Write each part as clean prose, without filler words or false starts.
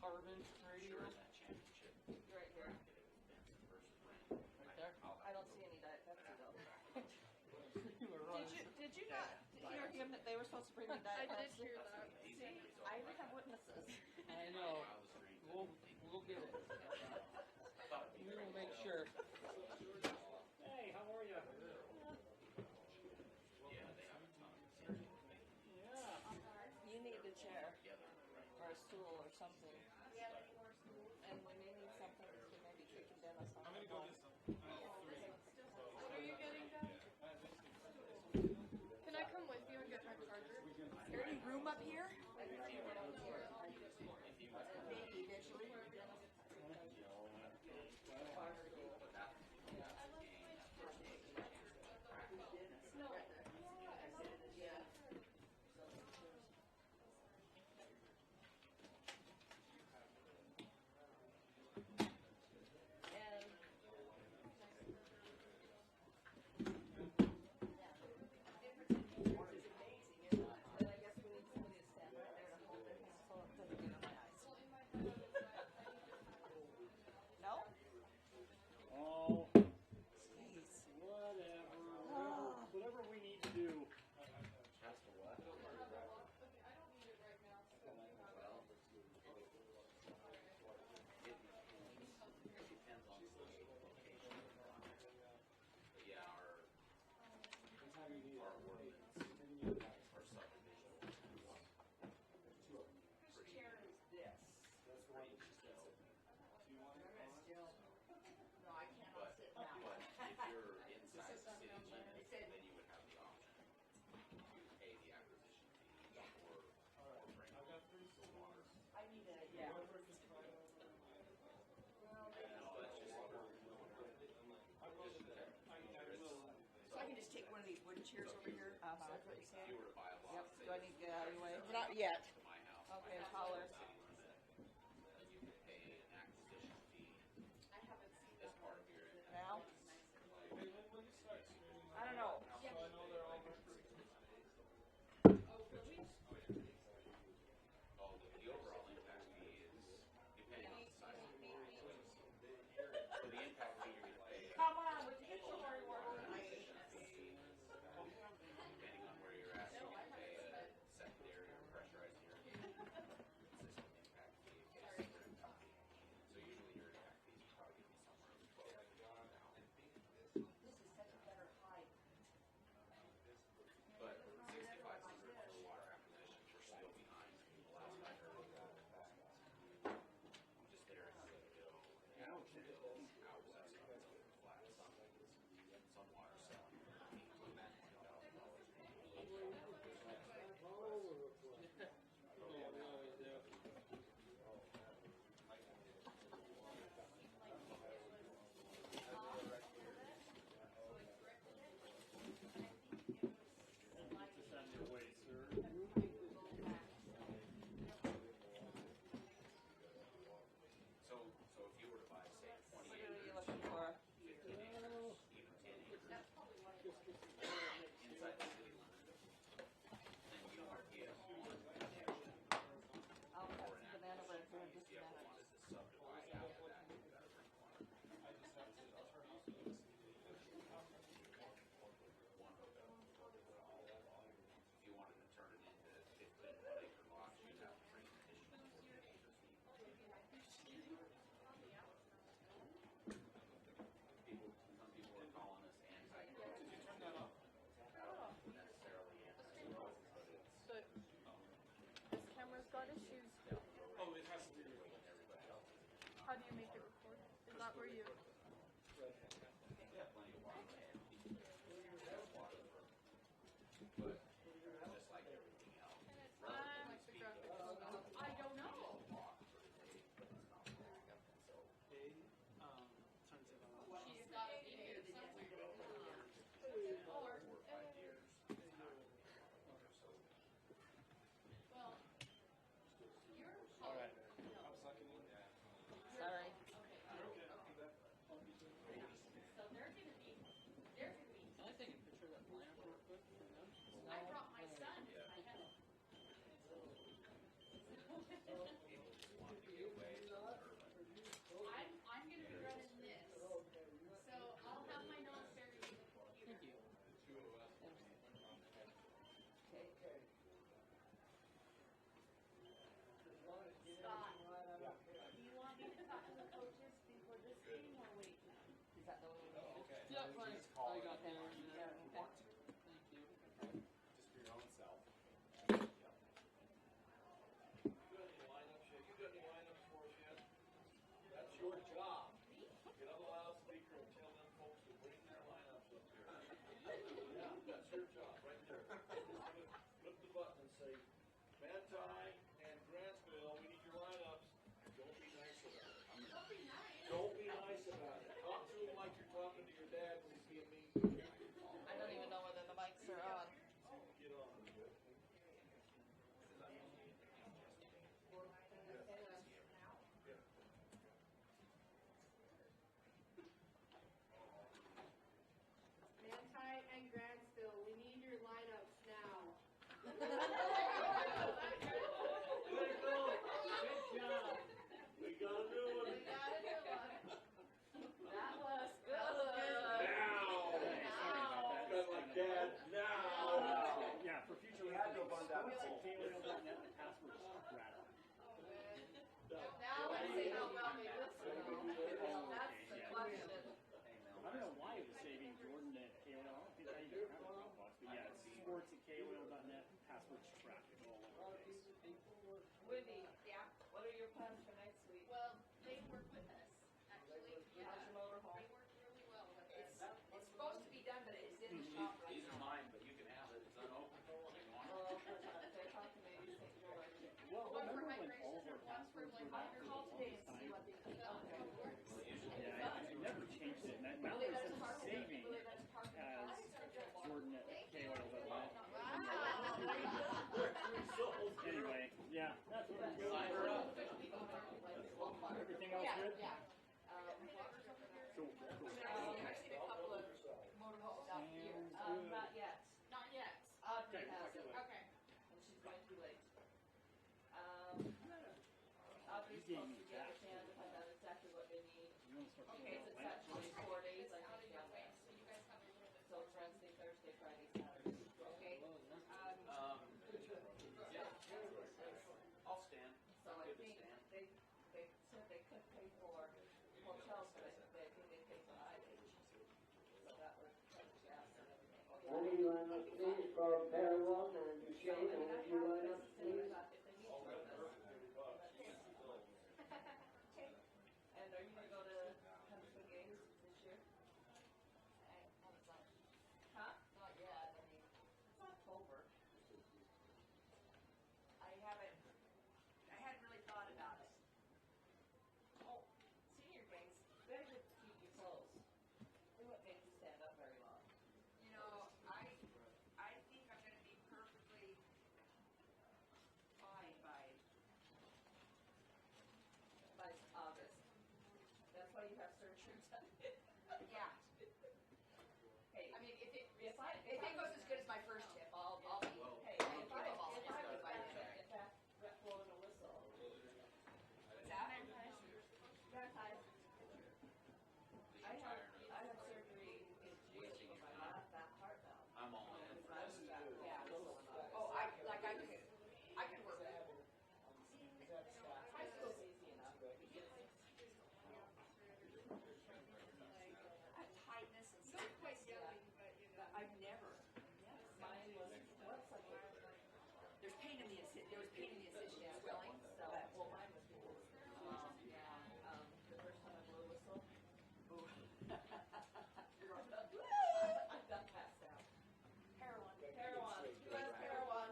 carbon radio. Right here. Right there. I don't see any Diet Pepsi though. You were right. Did you not hear him that they were supposed to bring me Diet Pepsi? I did hear that. See, I even have witnesses. I know. We'll get it. We will make sure. Hey, how are you? You need a chair or a stool or something. And we may need something to maybe taking Dinos on. I'm gonna go get some. What are you getting done? Can I come with you and get my charger? Is there any room up here? Maybe eventually. Whatever we need to do. Take one of these wooden chairs over here. So that's what you're saying? Yep. Do I need to get out of your way? Not yet. Okay, taller. Now? I don't know. Come on, would you get your hard work? Got issues. Oh, it has to be. How do you make it record? Is that where you? I don't know. She's got a video somewhere. Well, you're. All right. I'm sucking in. Sorry. Okay. that the way we need it? Yeah, fine. I got there. Yeah, okay. Thank you. Just for your own self. That's your job. Get on the loudspeaker and tell them folks to bring their lineups up here. Yeah, that's your job, right there. Flip the button and say, Manti and Grantsville, we need your lineups. Don't be nice about it. Don't be nice about it. Talk to them like you're talking to your dad when he's being mean to you. I don't even know whether the mics are on. Get on. Manti and Grantsville, we need your lineups now. Way to go. Good job. We got a new one. That was good. Now. Got my dad now. Yeah, for future reference, sports at KOL.net, the password is rattle. Now let's see how well they listen. That's the question. I don't know why it was saving Jordan at KOL. I don't think I even have a Dropbox, but yeah, it's sports at KOL.net, password traffic all over the place. Wendy, yeah, what are your plans for next week? Well, they work with us, actually. How's your motorhome? They work really well with us. It's supposed to be done, but it's in the shop right These are now. mine, but you can have it. It's unopened. They're talking to maybe St. George. Well, One for remember my when all of sister, our one for passwords were like locked for the call today longest and see time? what they think. Yeah, I never changed it. And now Believe it that's says part of it. saving Believe that's part of as it. Jordan at KOL.net. Wow. Anyway, yeah, that's what we're doing. Sign her up. Everything else Yeah, good? yeah. Cool, cool. I've seen a couple of motorhomes out here. Not yet. Not yet. Audrey Okay, has it, Okay. and she's going too late. Audrey's supposed to get with Dan to find out exactly what they need. You want to start Okay, putting It's out actually 4 days, I Out of think, your down way, there. so you guys have a little bit. So it's Wednesday, Thursday, Friday, Saturday. Okay. Yeah. I'll stand. So I Good to think stand. they said they could pay for hotels, but I think they pay for mileage. So that would cover gas and everything. Oh, yeah. Any lineup, please, for Paragon and So, I Duchesne, mean, I any have lineup, this thing please? about if they need service. And are you gonna go to Huntsville games this year? Huh? Not yet, I mean, It's October. I hadn't really thought about it. Oh, senior games, they would keep you close. They wouldn't make you stand up very long. You know, I think I'm gonna be perfectly fine by By August. That's why you have surgery done. yeah. Hey, I mean, if it if I goes as good as my first tip, I'll be. hey, I'll if give them all I this was good by by then. in fact, blowing a whistle. What's that? I had surgery in June for my back heart valve. I'm all in. Yeah. Oh, I could work with it. High school's easy enough. Tightness and stiffness. I've never. Mine was, what's like, There was pain in the incision, swelling. so, well, mine was cool. The first time I blew a whistle. I got passed out. Heroin. Heroin. Who has heroin?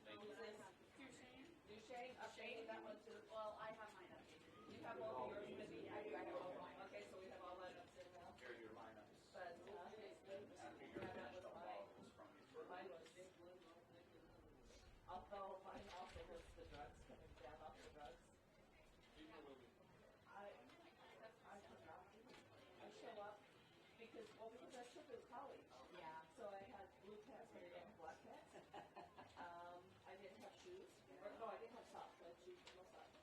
Who is this? Duchesne? Updated that one too? Well, I have mine updated. You have all of yours, Mindy? I do, I have all mine. Okay, so we have all lineups in now. Here are your lineups. But, After you're yeah, that finished, was I'll mine. borrow those from you for. Mine was although mine also hurts the drugs, coming down off the drugs. I forgot. I show up because I took it college. Yeah. So I had blue cats and I didn't have Wildcats. I didn't have shoes. Or, no, I didn't have socks. I had shoes, no socks.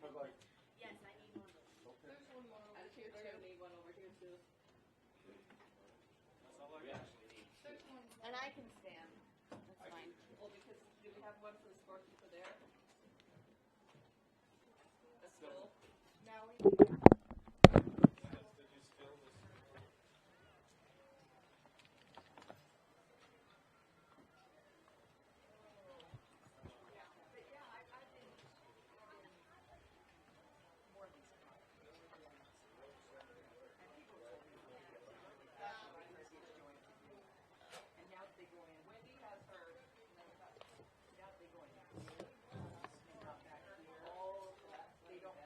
I'm like, Yes, I need one of those. okay. There's one more over I here think we're gonna too. need one over here too. That's all I actually need. There's one. And I can stand. That's fine. Well, because do we have one for the scorekeeper there? A stool? Now we Did you spill this? And now they go in. Wendy has her, now they go in. And not back here. They don't,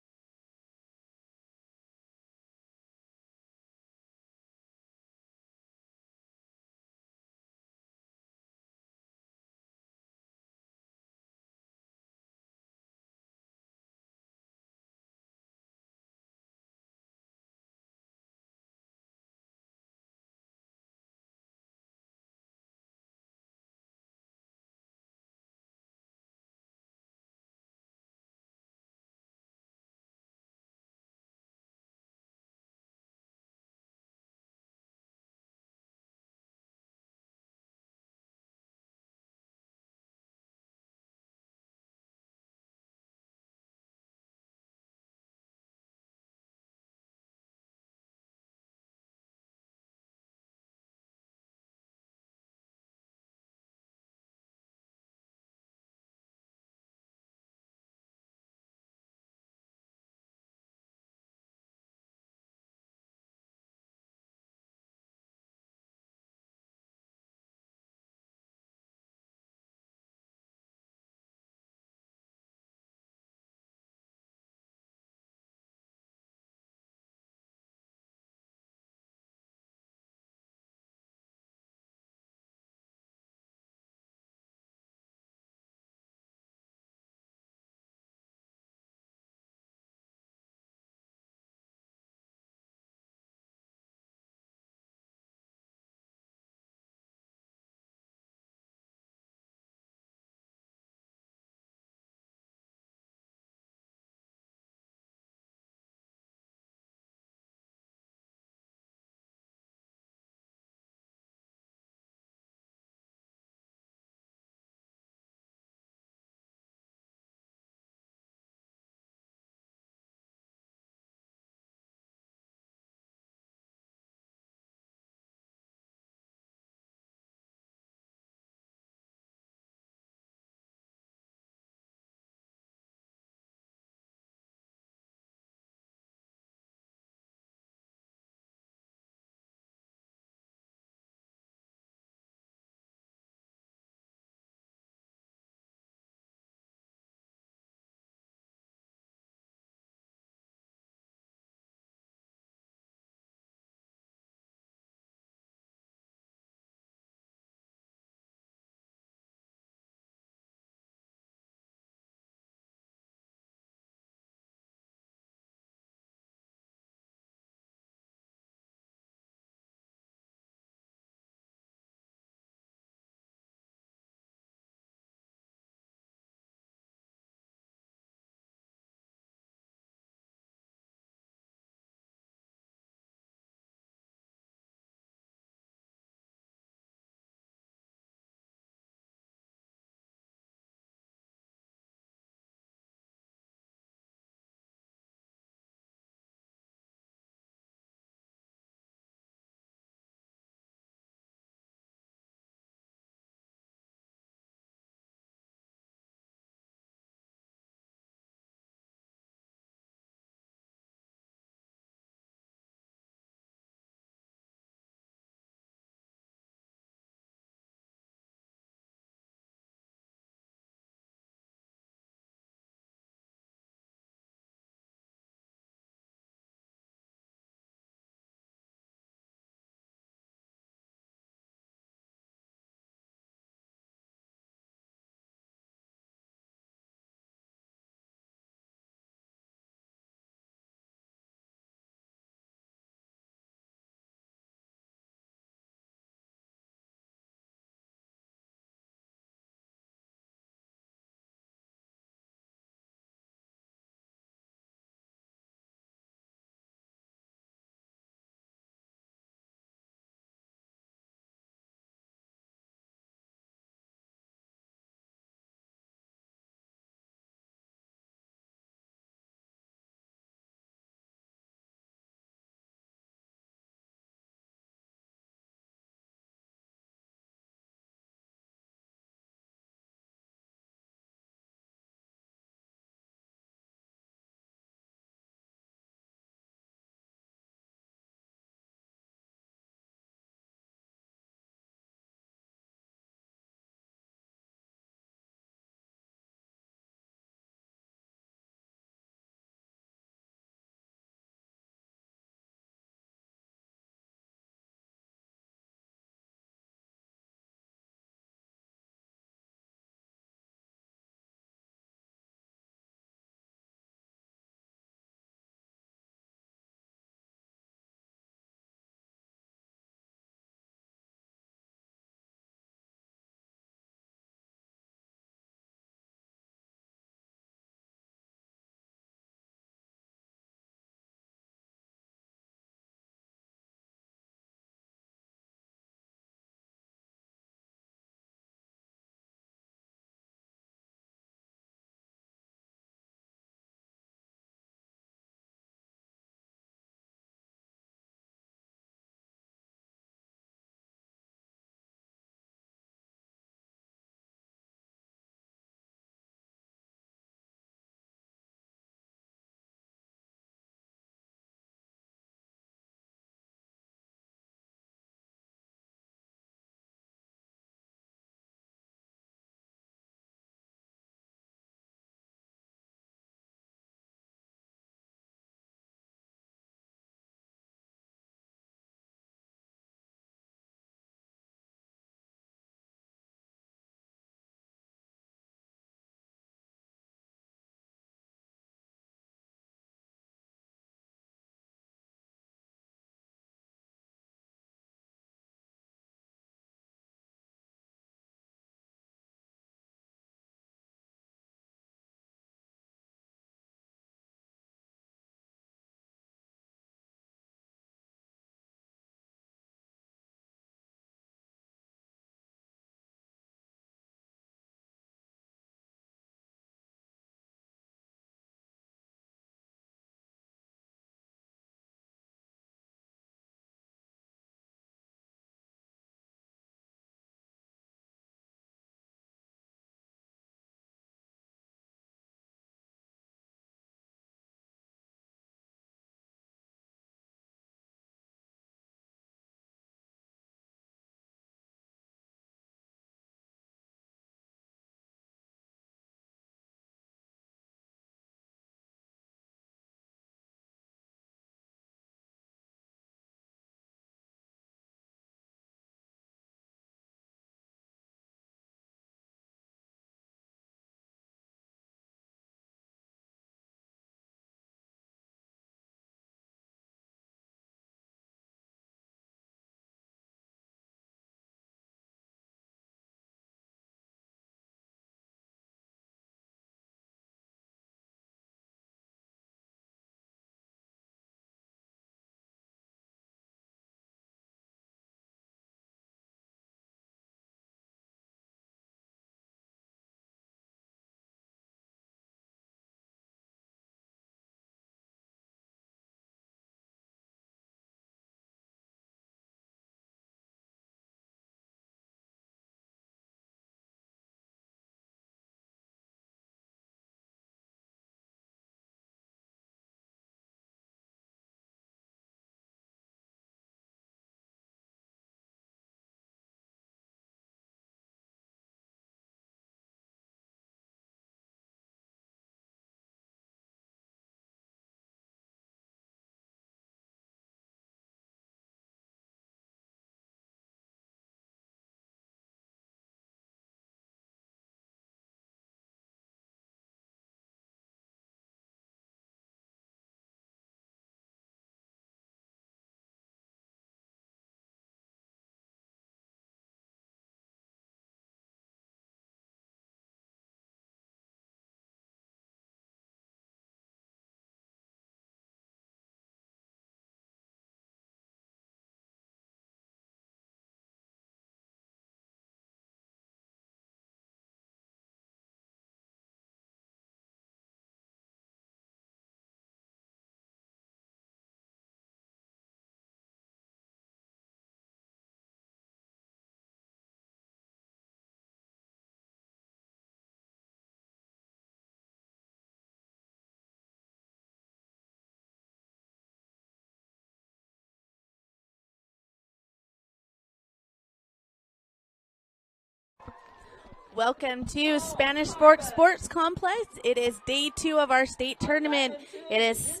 Welcome to Spanish Fork Sports Complex. It is day 2 of our state tournament. It is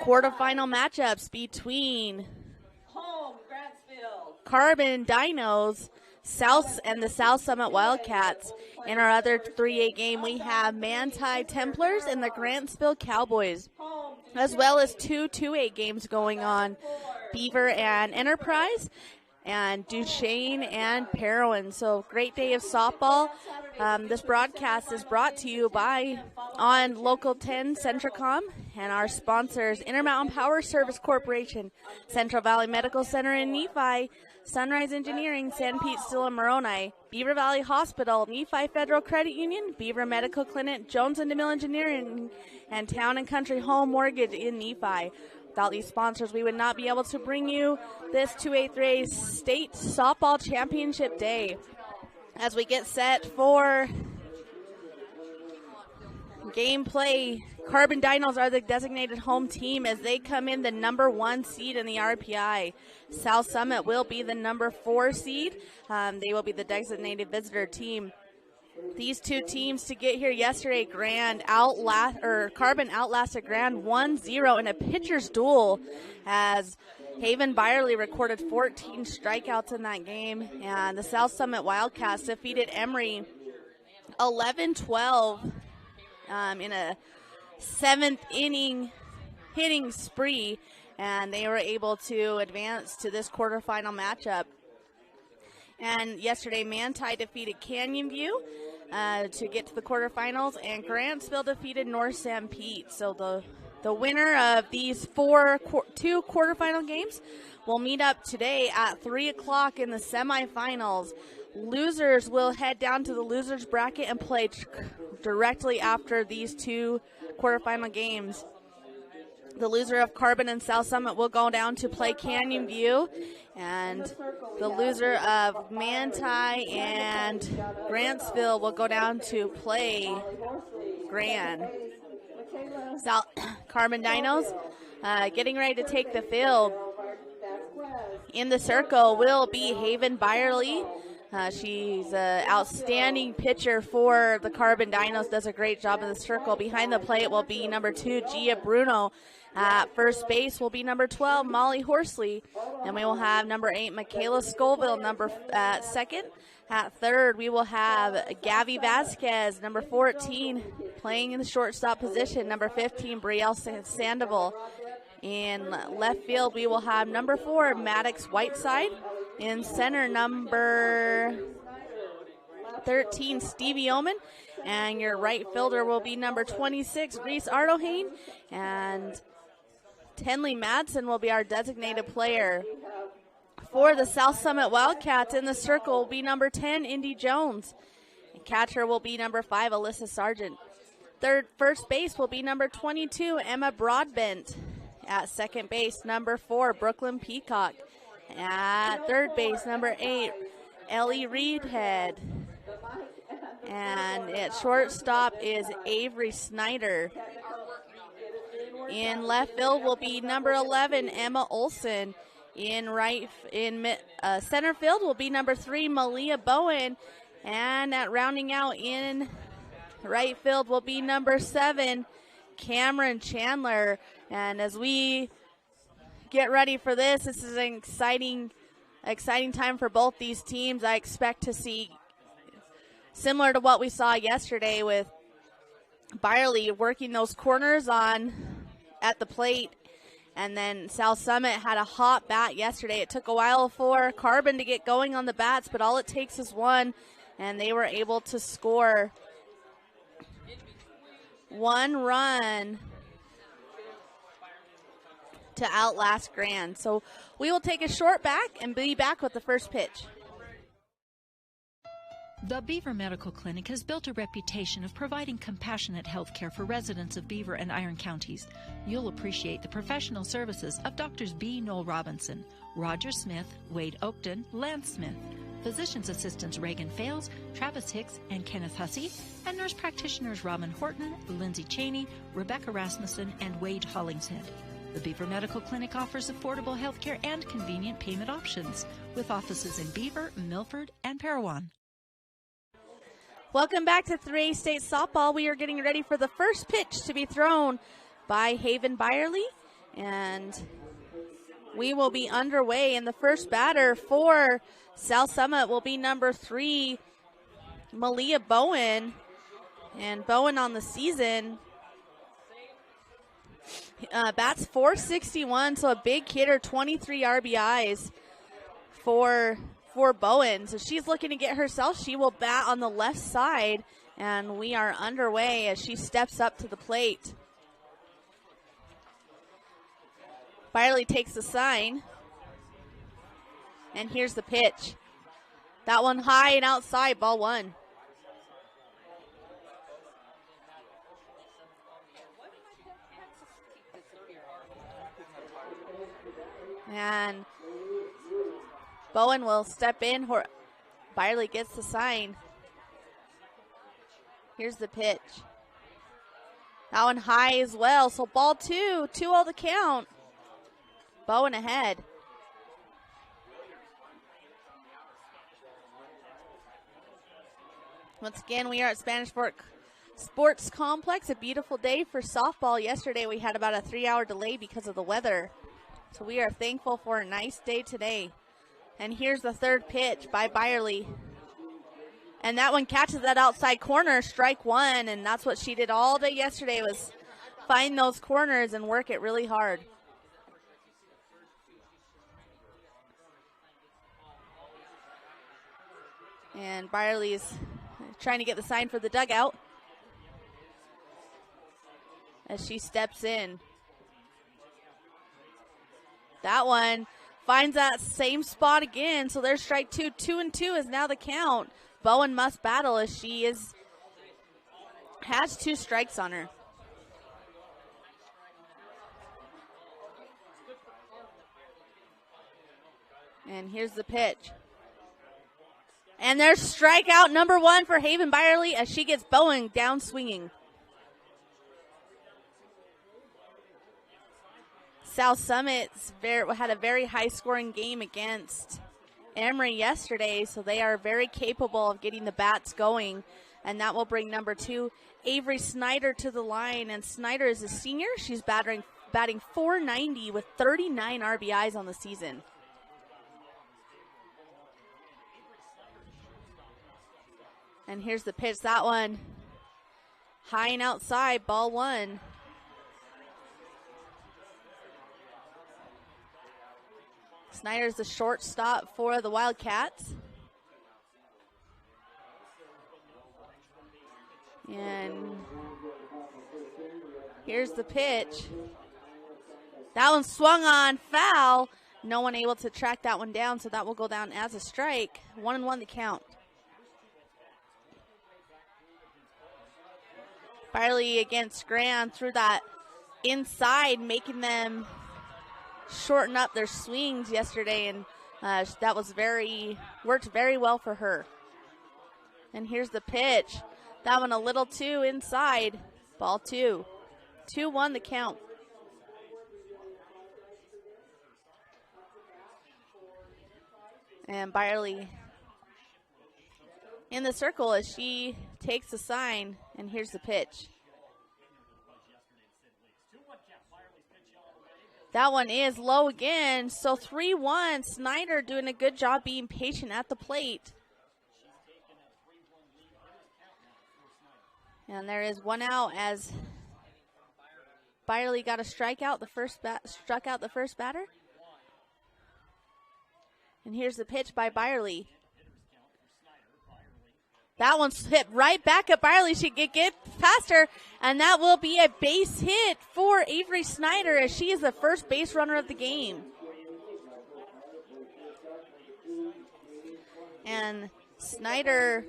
quarterfinal matchups between Home, Grantsville. Carbon Dinos, and the South Summit Wildcats. In our other 3A game, we have Manti Templars and the Grantsville Cowboys, as well as 2 2A games going on, Beaver and Enterprise, and Duchesne and Parowan. So great day of softball. This broadcast is brought to you on Local 10 Centricom and our sponsors, Intermountain Power Service Corporation, Central Valley Medical Center in Nephi, Sunrise Engineering, San Pete Steel and Moroni, Beaver Valley Hospital, Nephi Federal Credit Union, Beaver Medical Clinic, Jones and DeMille Engineering, and Town and Country Home Mortgage in Nephi. Without these sponsors, we would not be able to bring you this 2A3A State Softball Championship Day. As we get set for gameplay, Carbon Dinos are the designated home team as they come in the number 1 seed in the RPI. South Summit will be the number 4 seed. They will be the designated visitor team. These two teams to get here yesterday, Carbon outlasted Grand 1-0 in a pitcher's duel as Haven Byerly recorded 14 strikeouts in that game, and the South Summit Wildcats defeated Emory 11-12 in a 7th inning hitting spree, and they were able to advance to this quarterfinal matchup. And yesterday, Manti defeated Canyon View to get to the quarterfinals, and Grantsville defeated North San Pete. So the winner of these 2 quarterfinal games will meet up today at 3 o'clock in the semifinals. Losers will head down to the losers bracket and play directly after these 2 quarterfinal games. The loser of Carbon and South Summit will go down to play Canyon View, and the loser of Manti and Grantsville will go down to play Grand. Carbon Dinos getting ready to take the field. In the circle will be Haven Byerly. She's an outstanding pitcher for the Carbon Dinos, does a great job in the circle. Behind the plate will be number 2, Gia Bruno. At first base will be number 12, Molly Horsley. And we will have number 8, Michaela Scoville, at second. At third, we will have Gabby Vasquez, number 14, playing in the shortstop position. Number 15, Brielle Sandoval. In left field, we will have number 4, Maddox Whiteside. In center, number 13, Stevie Oman. And your right fielder will be number 26, Reese Ardohane. And Tenley Madsen will be our designated player. For the South Summit Wildcats, in the circle will be number 10, Indy Jones. And catcher will be number 5, Alyssa Sargent. First base will be number 22, Emma Broadbent. At second base, number 4, Brooklyn Peacock. At third base, number 8, Ellie Reedhead. And at shortstop is Avery Snyder. In left field will be number 11, Emma Olson. In center field will be number 3, Malia Bowen. And at rounding out in right field will be number 7, Cameron Chandler. And as we get ready for this is an exciting time for both these teams. I expect to see, similar to what we saw yesterday with Byerly working those corners at the plate, and then South Summit had a hot bat yesterday. It took a while for Carbon to get going on the bats, but all it takes is one, and they were able to score 1 run to outlast Grand. So we will take a short back and be back with the first pitch. The Beaver Medical Clinic has built a reputation of providing compassionate health care for residents of Beaver and Iron counties. You'll appreciate the professional services of Doctors B. Noel Robinson, Roger Smith, Wade Oakton, Lance Smith, physician's assistants Reagan Fales, Travis Hicks, and Kenneth Hussey, and nurse practitioners Robin Horton, Lindsay Cheney, Rebecca Rasmussen, and Wade Hollingshead. The Beaver Medical Clinic offers affordable health care and convenient payment options, with offices in Beaver, Milford, and Parowan. Welcome back to 3A State Softball. We are getting ready for the first pitch to be thrown by Haven Byerly. And we will be underway. And the first batter for South Summit will be number 3, Malia Bowen. And Bowen on the season bats .461, so a big hitter, 23 RBIs for Bowen. So she's looking to get herself. She will bat on the left side, and we are underway as she steps up to the plate. Byerly takes the sign, and here's the pitch. That one high and outside, ball 1. And Bowen will step in. Byerly gets the sign. Here's the pitch. That one high as well. So ball 2, 2-0 the count. Bowen ahead. Once again, we are at Spanish Fork Sports Complex. A beautiful day for softball. Yesterday we had about a 3-hour delay because of the weather. So we are thankful for a nice day today. And here's the third pitch by Byerly. And that one catches that outside corner, strike 1. And that's what she did all day yesterday, was find those corners and work it really hard. And Byerly's trying to get the sign for the dugout as she steps in. That one finds that same spot again, so there's strike 2. 2-2 is now the count. Bowen must battle as she has 2 strikes on her. And here's the pitch. And there's strikeout number 1 for Haven Byerly as she gets Bowen down swinging. South Summit had a very high-scoring game against Emory yesterday, so they are very capable of getting the bats going, and that will bring number 2, Avery Snyder, to the line. And Snyder is a senior. She's batting .490 with 39 RBIs on the season. And here's the pitch. That one high and outside, ball 1. Snyder's the shortstop for the Wildcats. And here's the pitch. That one swung on, foul. No one able to track that one down, so that will go down as a strike. 1-1 the count. Byerly against Grand through that inside, making them shorten up their swings yesterday, and that was worked very well for her. And here's the pitch. That one a little too inside. Ball 2. 2-1 the count. And Byerly in the circle as she takes the sign, and here's the pitch. That one is low again, so 3-1. Snyder doing a good job being patient at the plate. And there is 1 out as Byerly got a strikeout, struck out the first batter. And here's the pitch by Byerly. That one's hit right back at Byerly. She could get past her, and that will be a base hit for Avery Snyder as she is the first base runner of the game. And Snyder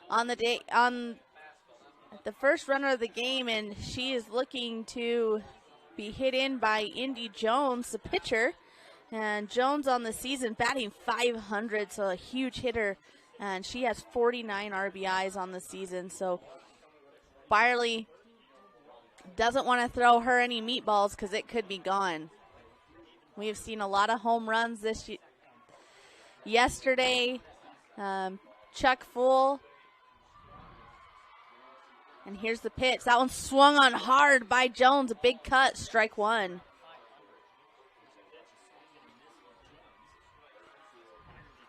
on the first runner of the game, and she is looking to be hit in by Indy Jones, the pitcher. And Jones on the season batting .500, so a huge hitter. And she has 49 RBIs on the season. So Byerly doesn't want to throw her any meatballs because it could be gone. We have seen a lot of home runs yesterday. Chuck full. And here's the pitch. That one swung on hard by Jones. A big cut, strike one.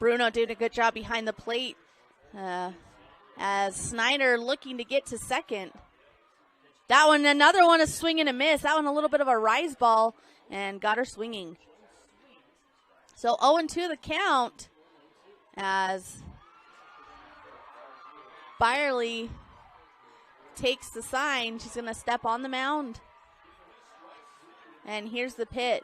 Bruno did a good job behind the plate as Snyder looking to get to second. That one, another one, a swing and a miss. That one a little bit of a rise ball and got her swinging. So 0-2 the count as Byerly takes the sign. She's going to step on the mound. And here's the pitch.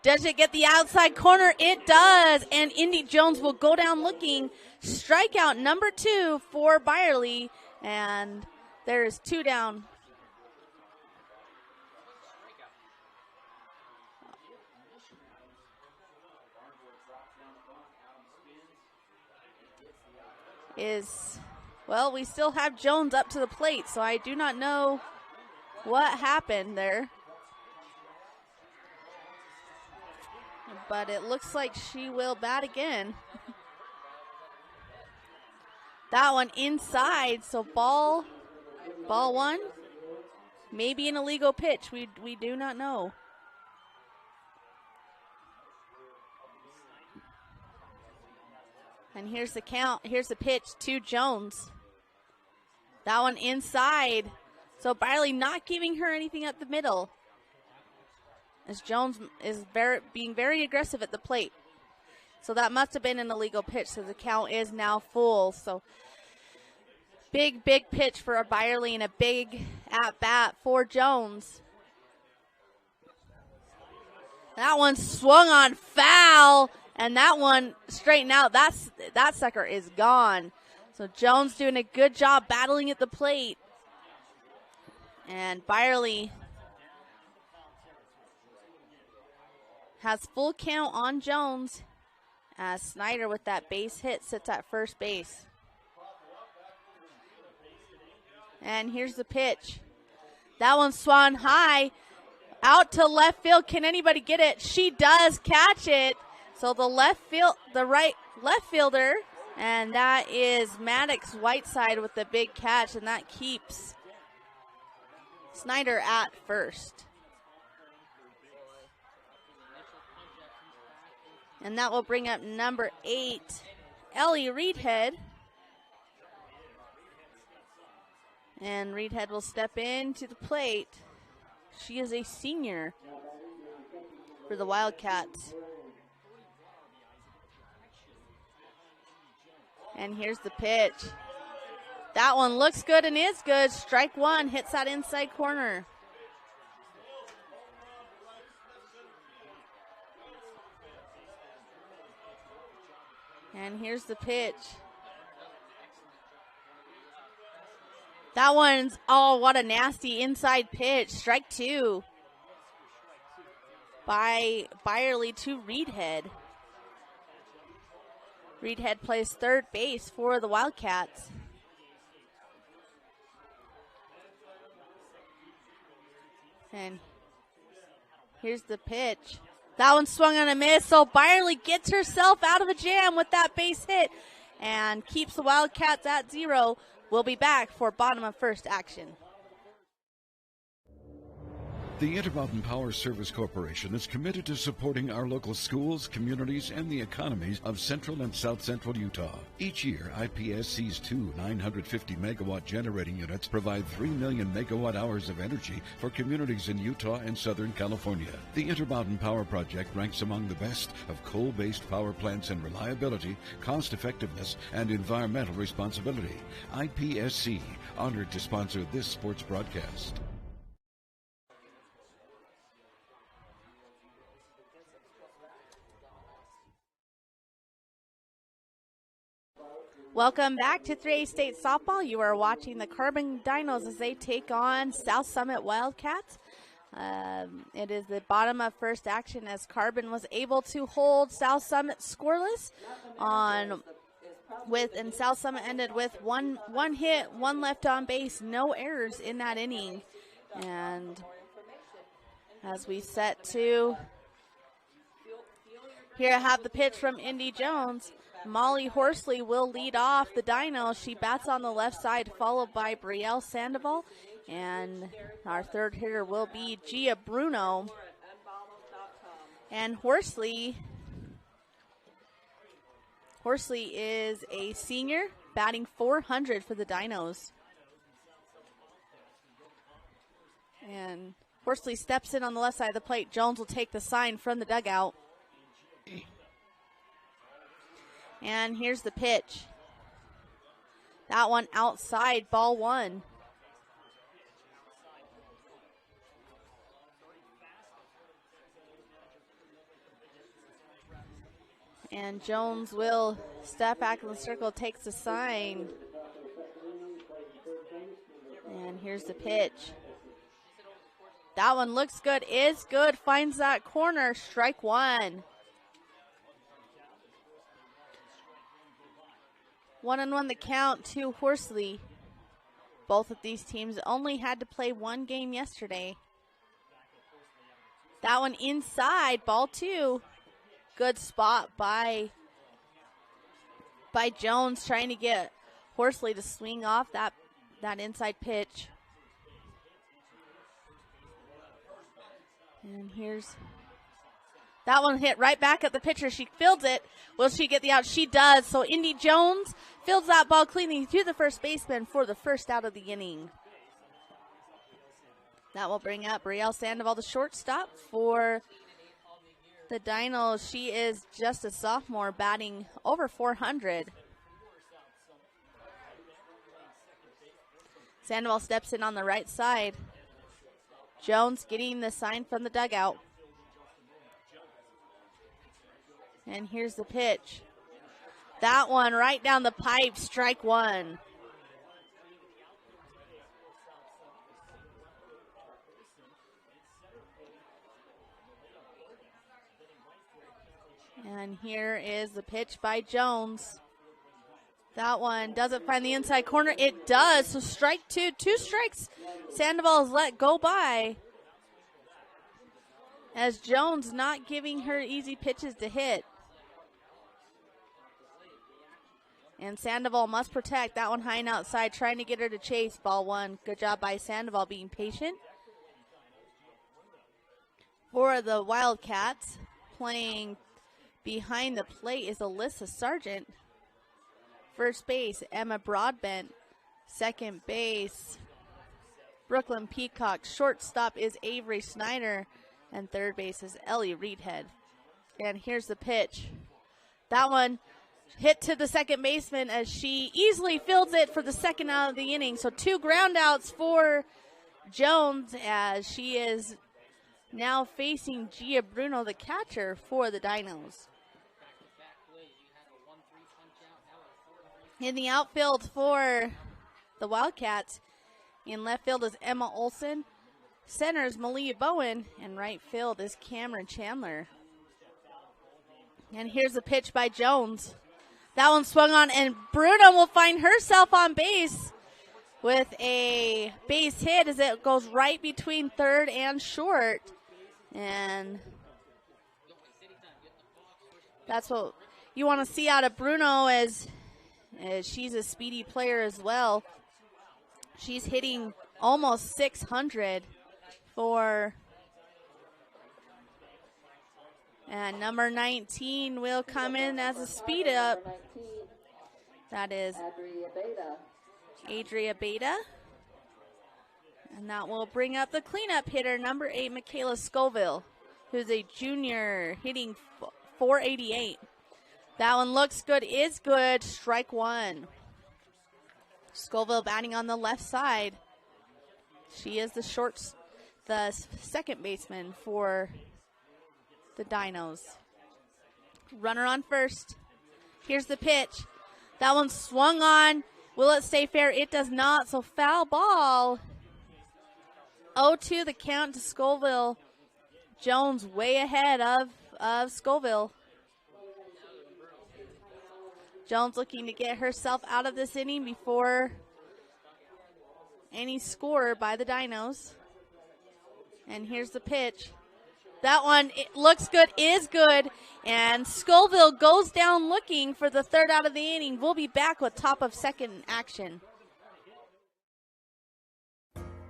Does it get the outside corner? It does. And Indy Jones will go down looking. Strikeout number 2 for Byerly. And there's 2 down. Well, we still have Jones up to the plate, so I do not know what happened there. But it looks like she will bat again. That one inside, so ball 1. Maybe an illegal pitch. We do not know. And here's the count. Here's the pitch to Jones. That one inside. So Byerly not giving her anything at the middle, as Jones is being very aggressive at the plate. So that must have been an illegal pitch. So the count is now full. So big pitch for a Byerly and a big at bat for Jones. That one swung on foul. And that one straightened out. That sucker is gone. So Jones doing a good job battling at the plate. And Byerly has full count on Jones as Snyder with that base hit sits at first base. And here's the pitch. That one swung high out to left field. Can anybody get it? She does catch it. So the right left fielder, and that is Maddox Whiteside with the big catch, and that keeps Snyder at first. And that will bring up number 8, Ellie Reedhead. And Reedhead will step into the plate. She is a senior for the Wildcats. And here's the pitch. That one looks good and is good. Strike 1, hits that inside corner. And here's the pitch. That one's, oh, what a nasty inside pitch. Strike 2 by Byerly to Reedhead. Reedhead plays third base for the Wildcats. And here's the pitch. That one swung on a miss, so Byerly gets herself out of a jam with that base hit and keeps the Wildcats at 0. We'll be back for bottom of first action. The Intermountain Power Service Corporation is committed to supporting our local schools, communities, and the economies of central and south central Utah. Each year, IPSC's 2 950-megawatt generating units provide 3 million megawatt hours of energy for communities in Utah and Southern California. The Intermountain Power Project ranks among the best of coal-based power plants in reliability, cost-effectiveness, and environmental responsibility. IPSC, honored to sponsor this sports broadcast. Welcome back to 3A State Softball. You are watching the Carbon Dinos as they take on South Summit Wildcats. It is the bottom of first action as Carbon was able to hold South Summit scoreless and South Summit ended with one hit, 1 left on base, no errors in that inning. And as we set to Here I have the pitch from Indy Jones. Molly Horsley will lead off the Dinos. She bats on the left side, followed by Brielle Sandoval. And our third hitter will be Gia Bruno. And Horsley is a senior, batting .400 for the Dinos. And Horsley steps in on the left side of the plate. Jones will take the sign from the dugout. And here's the pitch. That one outside, ball one. And Jones will step back in the circle, takes the sign. And here's the pitch. That one looks good, is good, finds that corner, strike one. 1-1 the count to Horsley. Both of these teams only had to play one game yesterday. That one inside, ball two. Good spot by Jones, trying to get Horsley to swing off that inside pitch. And here's that one, hit right back at the pitcher. She fields it. Will she get the out? She does. So Indy Jones fields that ball cleanly to the first baseman for the first out of the inning. That will bring up Brielle Sandoval, the shortstop for the Dinos. She is just a sophomore, batting over .400. Sandoval steps in on the right side. Jones getting the sign from the dugout. And here's the pitch. That one right down the pipe, strike one. And here is the pitch by Jones. That one doesn't find the inside corner. It does. So strike two. Two strikes. Sandoval is let go by, as Jones not giving her easy pitches to hit. And Sandoval must protect. That one high and outside, trying to get her to chase. Ball one. Good job by Sandoval being patient. For the Wildcats, playing behind the plate is Alyssa Sargent. First base, Emma Broadbent. Second base, Brooklyn Peacock. Shortstop is Avery Snyder. And third base is Ellie Reedhead. And here's the pitch. That one hit to the second baseman as she easily fields it for the second out of the inning. So two ground outs for Jones, as she is now facing Gia Bruno, the catcher for the Dinos. In the outfield for the Wildcats, in left field is Emma Olson. Center is Malia Bowen, and right field is Cameron Chandler. And here's a pitch by Jones. That one swung on, and Bruno will find herself on base with a base hit as it goes right between third and short. And that's what you want to see out of Bruno, as she's a speedy player as well. She's hitting almost 600 for, and number 19 will come in as a speed up. That is Adria Beta. And that will bring up the cleanup hitter, number 8, Michaela Scoville, who's a junior, hitting .488. That one looks good, is good, strike one. Scoville batting on the left side. She is the second baseman for the Dinos. Runner on first. Here's the pitch. That one swung on. Will it stay fair? It does not, so foul ball. 0-2 the count to Scoville. Jones way ahead of Scoville. Jones looking to get herself out of this inning before any score by the Dinos. And here's the pitch. That one it looks good, is good. And Scoville goes down looking for the third out of the inning. We'll be back with top of second action.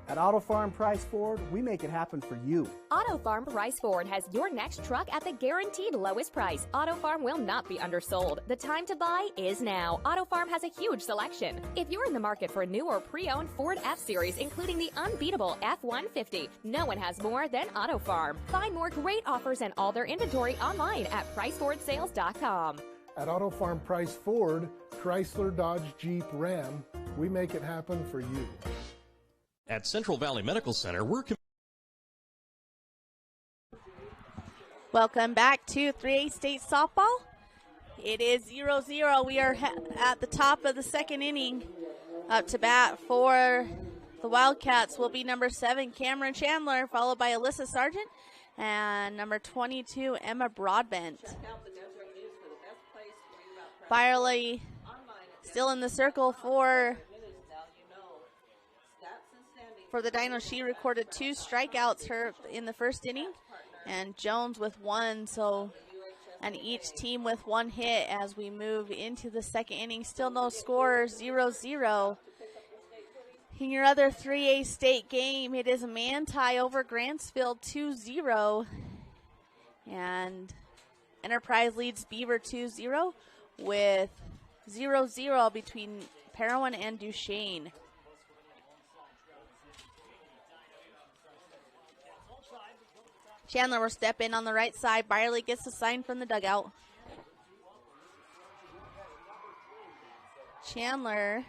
At Auto Farm Price Ford, we make it happen for you. Auto Farm Price Ford has your next truck at the guaranteed lowest price. Auto Farm will not be undersold. The time to buy is now. Auto Farm has a huge selection. If you're in the market for a new or pre-owned Ford F-Series, including the unbeatable F-150, no one has more than Auto Farm. Find more great offers and all their inventory online at PriceFordSales.com. At Auto Farm Price Ford, Chrysler, Dodge, Jeep, Ram, we make it happen for you. At Central Valley Medical Center, we're welcome back to 3A State Softball. It is 0-0. We are at the top of the second inning. Up to bat for the Wildcats will be number 7, Cameron Chandler, followed by Alyssa Sargent, and number 22, Emma Broadbent. Byerly still in the circle for the Dinos. She recorded 2 strikeouts in the first inning, and Jones with 1, and each team with 1 hit as we move into the second inning. Still no score, 0-0. In your other 3A state game, it is a Manti over Grantsville 2-0, and Enterprise leads Beaver 2-0 with 0-0 between Parowan and Duchesne. Chandler will step in on the right side. Byerly gets the sign from the dugout. Chandler.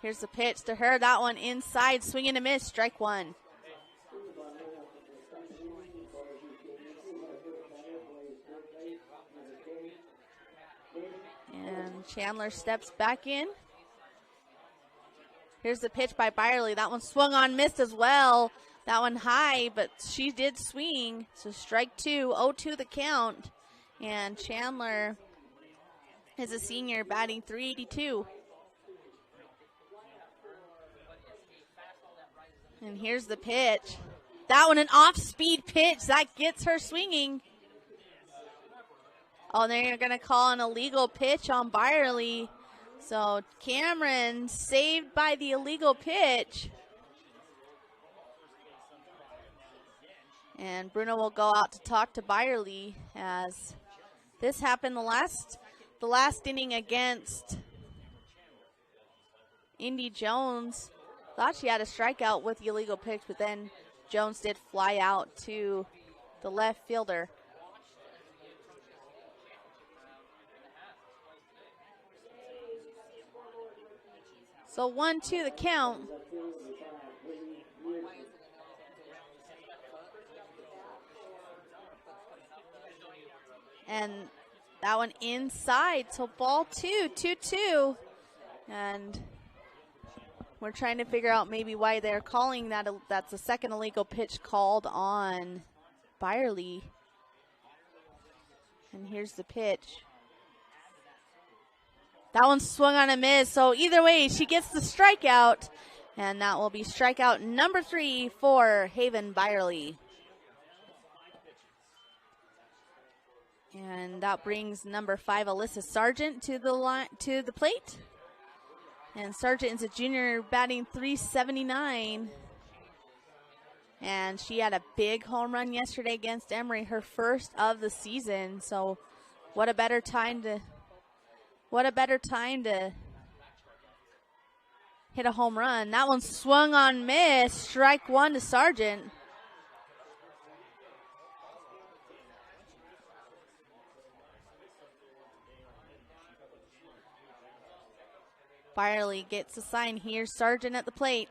Here's the pitch to her. That one inside. Swing and a miss. Strike 1. And Chandler steps back in. Here's the pitch by Byerly. That one swung on, missed as well. That one high, but she did swing. So strike 2, 0-2 the count. And Chandler is a senior batting .382. And here's the pitch. That one an off-speed pitch. That gets her swinging. Oh, they're going to call an illegal pitch on Byerly. So Cameron saved by the illegal pitch. And Bruno will go out to talk to Byerly as this happened the last inning against Indy Jones. Thought she had a strikeout with the illegal pitch, but then Jones did fly out to the left fielder. So 1-2 the count. And that one inside, so ball 2, 2-2. And we're trying to figure out maybe why they're calling that. That's the second illegal pitch called on Byerly. And here's the pitch. That one swung on a miss, so either way, she gets the strikeout. And that will be strikeout number 3 for Haven Byerly. And that brings number 5, Alyssa Sargent, to the plate. And Sargent is a junior batting .379. And she had a big home run yesterday against Emory, her first of the season. So what a better time to hit a home run. That one swung on, miss. Strike 1 to Sargent. Byerly gets a sign here. Sargent at the plate.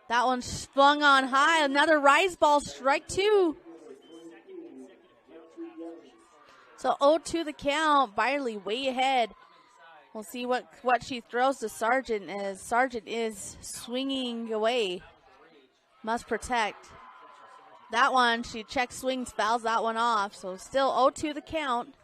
That one swung on high. Another rise ball. Strike 2. So 0-2 the count. Byerly way ahead. We'll see what she throws to Sargent as Sargent is swinging away. Must protect. That one, she checks swings, fouls that one off. So still 0-2 the count.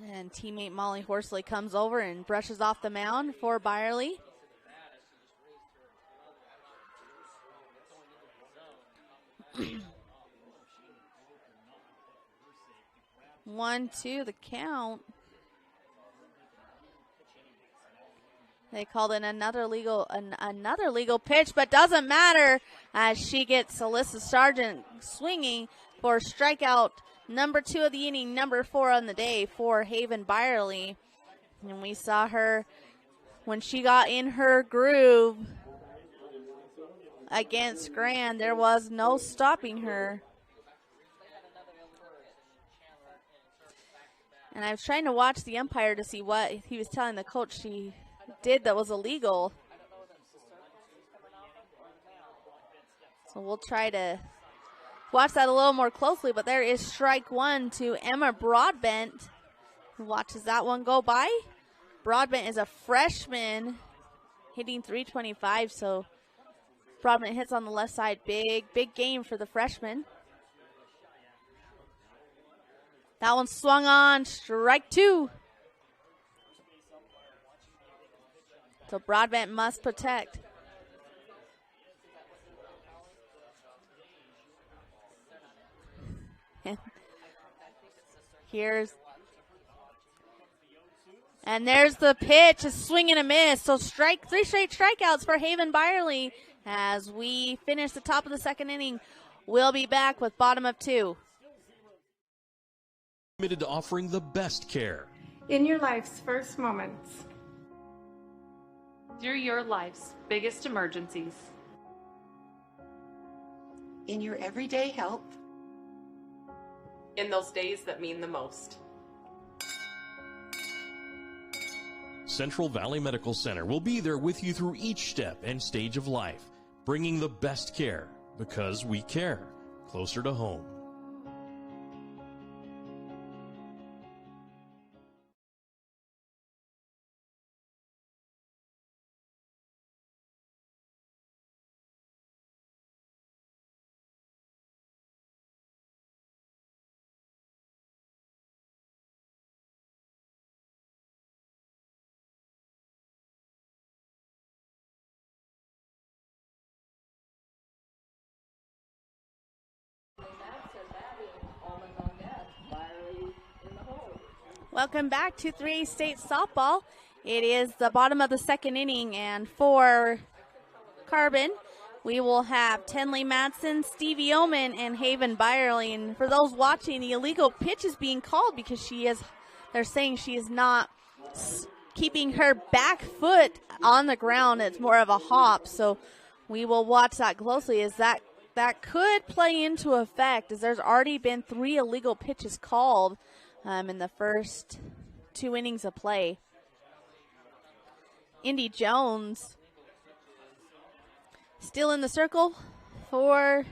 And teammate Molly Horsley comes over and brushes off the mound for Byerly. 1-2 the count. They called in another legal pitch, but doesn't matter as she gets Alyssa Sargent swinging for strikeout number 2 of the inning, number 4 on the day for Haven Byerly. And we saw her when she got in her groove against Grand. There was no stopping her. And I was trying to watch the umpire to see what he was telling the coach she did that was illegal. So we'll try to watch that a little more closely, but there is strike 1 to Emma Broadbent, who watches that one go by. Broadbent is a freshman hitting .325, so Broadbent hits on the left side. Big game for the freshman. That one swung on, strike 2. So Broadbent must protect. And there's the pitch, a swing and a miss. So 3 straight strikeouts for Haven Byerly as we finish the top of the second inning. We'll be back with bottom of 2. Committed to offering the best care. In your life's first moments. Through your life's biggest emergencies. In your everyday help. In those days that mean the most. Central Valley Medical Center will be there with you through each step and stage of life, bringing the best care because we care, closer to home. Welcome back to 3A State Softball. It is the bottom of the second inning, and for Carbon, we will have Tenley Madsen, Stevie Oman, and Haven Byerly. And for those watching, the illegal pitch is being called because they're saying she is not keeping her back foot on the ground. It's more of a hop, so we will watch that closely as that could play into effect, as there's already been 3 illegal pitches called in the first 2 innings of play. Indy Jones still in the circle for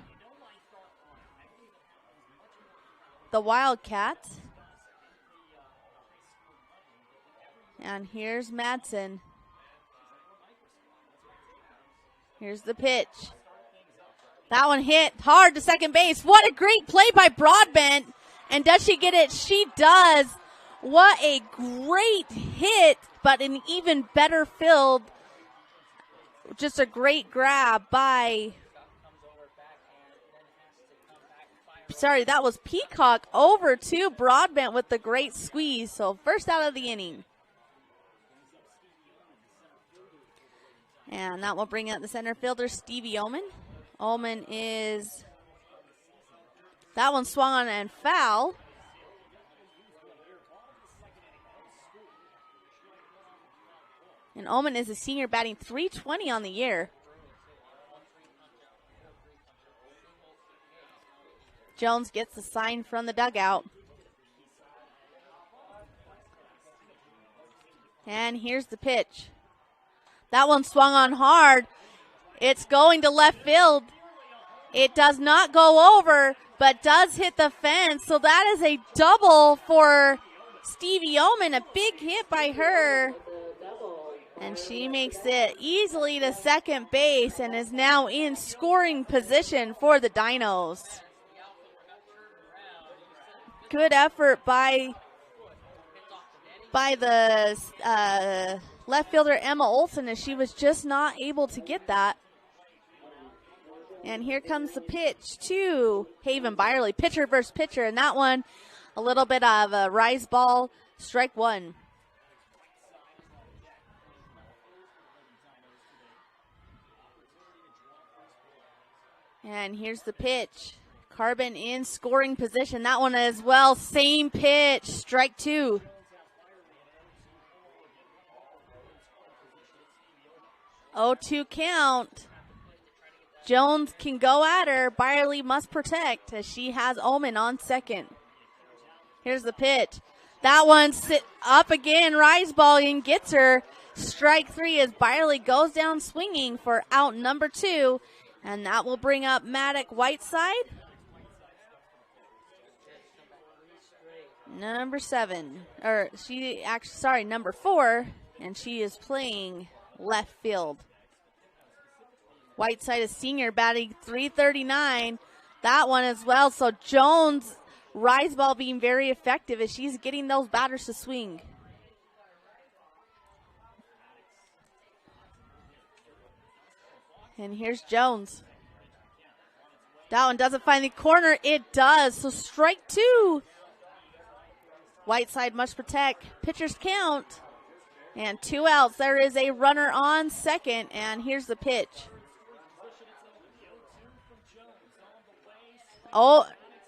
the Wildcats. And here's Madsen. Here's the pitch. That one hit hard to second base. What a great play by Broadbent. And does she get it? She does. What a great hit, but an even better field. Just a great grab by, that was Peacock over to Broadbent with the great squeeze. So first out of the inning. And that will bring out the center fielder, Stevie Oman. Oman is, that one swung on and foul. And Oman is a senior, batting .320 on the year. Jones gets the sign from the dugout. And here's the pitch. That one swung on hard. It's going to left field. It does not go over, but does hit the fence. So that is a double for Stevie Oman. A big hit by her. And she makes it easily to second base and is now in scoring position for the Dinos. Good effort by by the left fielder Emma Olson, as she was just not able to get that. And here comes the pitch to Haven Byerly, pitcher versus pitcher, and that one a little bit of a rise ball, strike one. And here's the pitch. Carbon in scoring position. That one as well. Same pitch. Strike two. Oh, 2 count. Jones can go at her. Byerly must protect as she has Omen on second. Here's the pitch. That one sit up again. Rise ball and gets her. Strike three as Byerly goes down swinging for out number 2. And that will bring up Maddox Whiteside. Number 7. Number 4. And she is playing left field. Whiteside is senior, batting .339. That one as well. So Jones, rise ball being very effective as she's getting those batters to swing. And here's Jones. That one doesn't find the corner. It does. So strike 2. Whiteside must protect. Pitchers count. And 2 outs. There is a runner on second. And here's the pitch. Oh,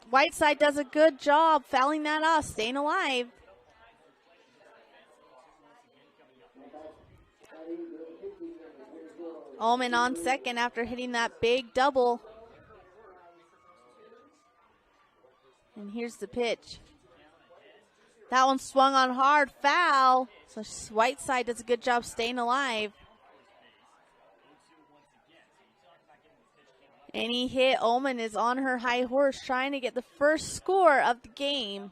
Whiteside does a good job fouling that off, staying alive. Omen on second after hitting that big double. And here's the pitch. That one swung on hard, foul. So Whiteside does a good job staying alive. Any hit, Omen is on her high horse trying to get the first score of the game.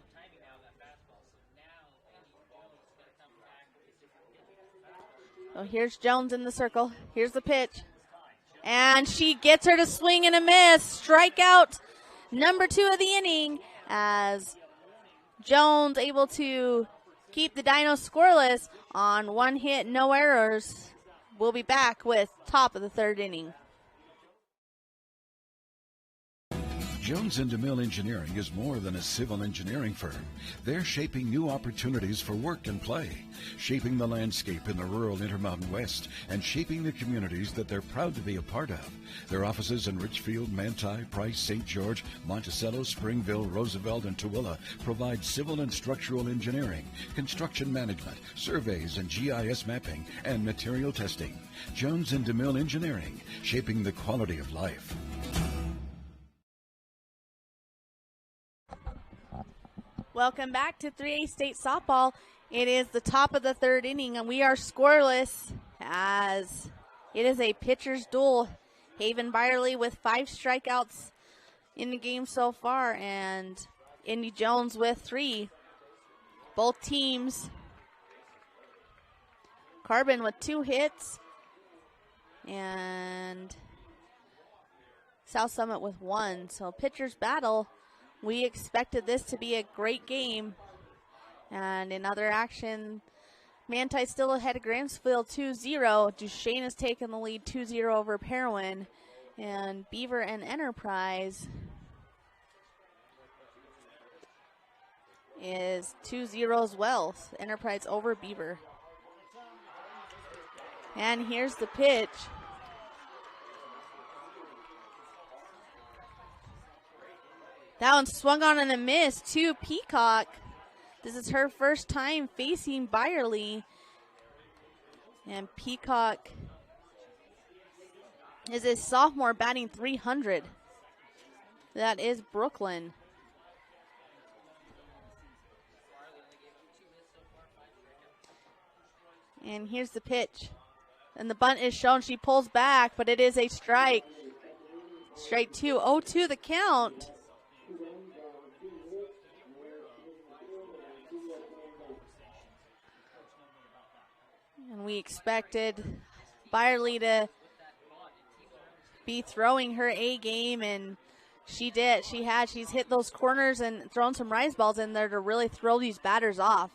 So here's Jones in the circle. Here's the pitch. And she gets her to swing and a miss. Strikeout number 2 of the inning as Jones able to keep the Dinos scoreless on 1 hit, no errors. We'll be back with top of the 3rd inning. Jones & DeMille Engineering is more than a civil engineering firm. They're shaping new opportunities for work and play, shaping the landscape in the rural Intermountain West, and shaping the communities that they're proud to be a part of. Their offices in Richfield, Manti, Price, St. George, Monticello, Springville, Roosevelt, and Tooele provide civil and structural engineering, construction management, surveys and GIS mapping, and material testing. Jones & DeMille Engineering, shaping the quality of life. Welcome back to 3A State Softball. It is the top of the 3rd inning, and we are scoreless as it is a pitcher's duel. Haven Byerly with 5 strikeouts in the game so far, and Indy Jones with 3. Both teams. Carbon with 2 hits, and South Summit with 1. So pitcher's battle. We expected this to be a great game. And in other action, Manti still ahead of Grantsville 2-0. Duchesne has taken the lead 2-0 over Parowan. And Beaver and Enterprise is 2-0 as well. Enterprise over Beaver. And here's the pitch. That one swung on and a miss to Peacock. This is her first time facing Byerly. And Peacock is a sophomore batting .300. That is Brooklyn. And here's the pitch. And the bunt is shown. She pulls back, but it is a strike. Strike 2. 0-2 the count. And we expected Byerly to be throwing her A game, and she did. She's hit those corners and thrown some rise balls in there to really throw these batters off.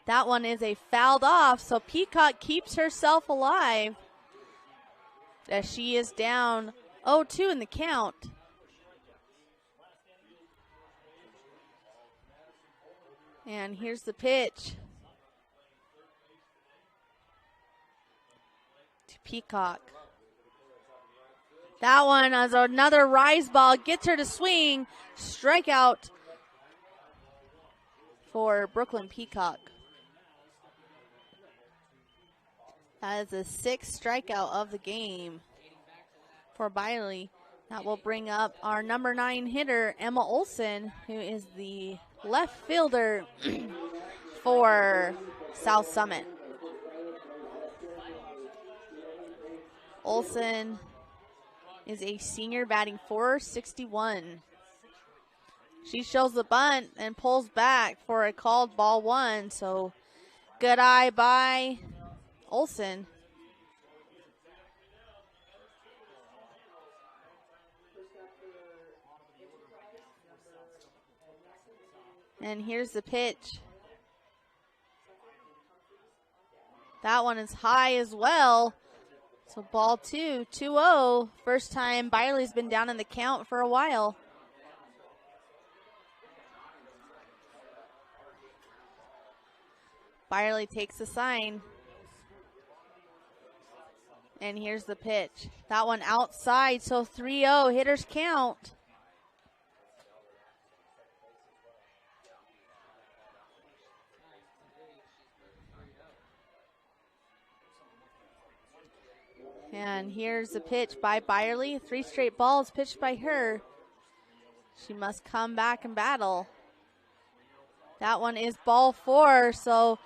That one is a fouled off, so Peacock keeps herself alive as she is down 0-2 in the count. And here's the pitch to Peacock. That one is another rise ball, gets her to swing. Strikeout for Brooklyn Peacock. That is the 6th strikeout of the game for Biley. That will bring up our number 9 hitter, Emma Olson, who is the left fielder for South Summit. Olson is a senior batting .461. She shows the bunt and pulls back for a called ball 1. So good eye by Olson. And here's the pitch. That one is high as well. So ball 2, 2-0. First time Biley's been down in the count for a while. Biley takes the sign. And here's the pitch. That one outside, so 3-0, hitters count. And here's the pitch by Byerly. 3 straight balls pitched by her. She must come back and battle. That one is ball 4, so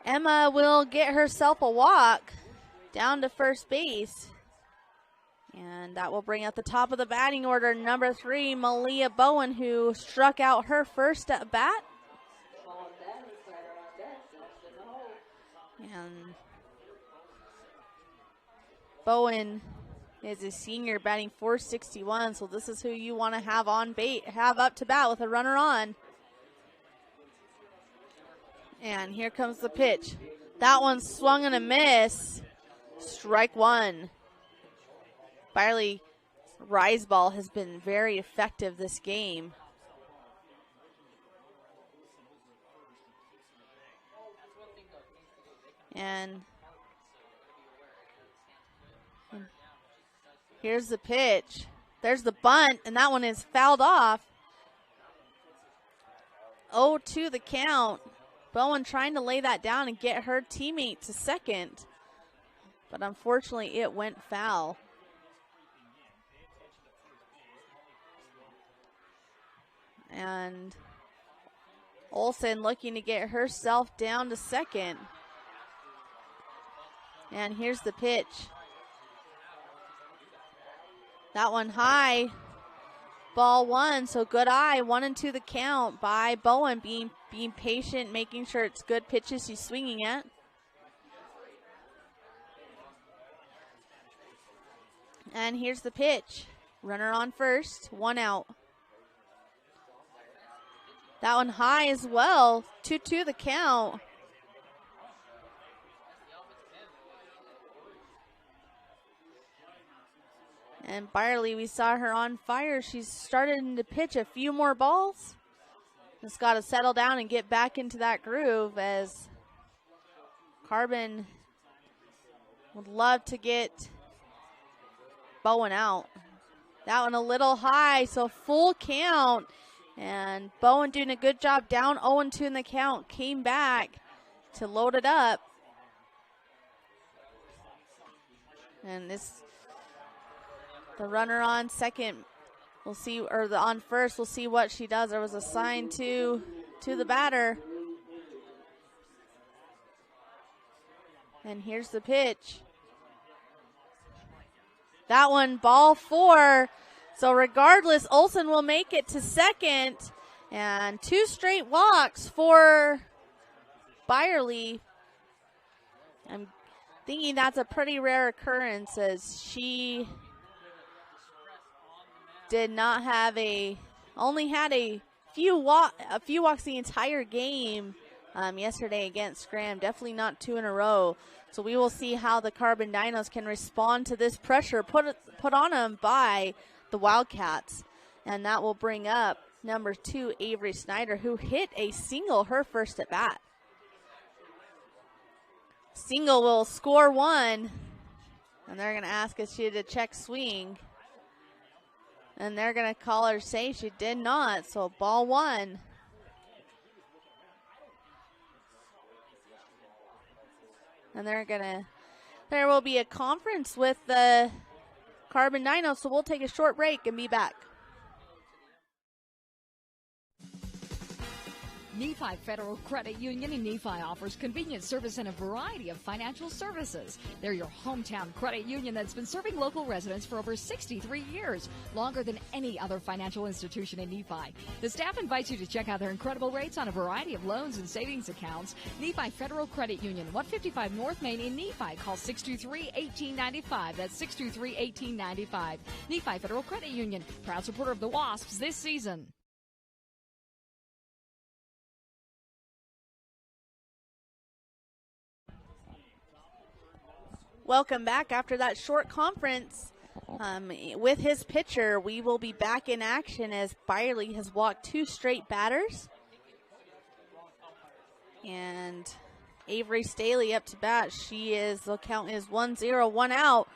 Emma will get herself a walk down to first base. And that will bring up the top of the batting order, number 3, Malia Bowen, who struck out her first at bat. And Bowen is a senior batting .461, so this is who you want to have on bait, have up to bat with a runner on. And here comes the pitch. That one swung and a miss. Strike 1. Biley rise ball has been very effective this game. And here's the pitch. There's the bunt, and that one is fouled off. 0-2 the count. Bowen trying to lay that down and get her teammate to second. But unfortunately, it went foul. And Olsen looking to get herself down to second. And here's the pitch. That one high. Ball 1, so good eye. 1-2 the count by Bowen, being patient, making sure it's good pitches she's swinging at. And here's the pitch. Runner on first, 1 out. That one high as well. 2-2 the count. And Byerly, we saw her on fire. She's starting to pitch a few more balls. Just got to settle down and get back into that groove, as Carbon would love to get Bowen out. That one a little high, so full count. And Bowen doing a good job, down 0-2 in the count. Came back to load it up. And the runner on second, we'll see, or the on first, we'll see what she does. There was a sign to the batter. And here's the pitch. That one, ball 4. So regardless, Olsen will make it to second. And 2 straight walks for Byerly. I'm thinking that's a pretty rare occurrence, as she did not have only had a few walks the entire game. yesterday against Graham. Definitely not 2 in a row. So we will see how the Carbon Dinos can respond to this pressure put on them by the Wildcats. And that will bring up number 2, Avery Snyder, who hit a single her first at bat. Single will score 1. And they're going to ask if she had a check swing. And they're going to call her safe. She did not. So ball 1. And there will be a conference with the Carbon Dinos. So we'll take a short break and be back. Nephi Federal Credit Union in Nephi offers convenient service and a variety of financial services. They're your hometown credit union that's been serving local residents for over 63 years, longer than any other financial institution in Nephi. The staff invites you to check out their incredible rates on a variety of loans and savings accounts. Nephi Federal Credit Union, 155 North Main in Nephi. Call 623-1895. That's 623-1895. Nephi Federal Credit Union, proud supporter of the Wasps this season. Welcome back after that short conference. With his pitcher, we will be back in action as Byerly has walked 2 straight batters. And Avery Staley up to bat. The count is 1-0, 1 out.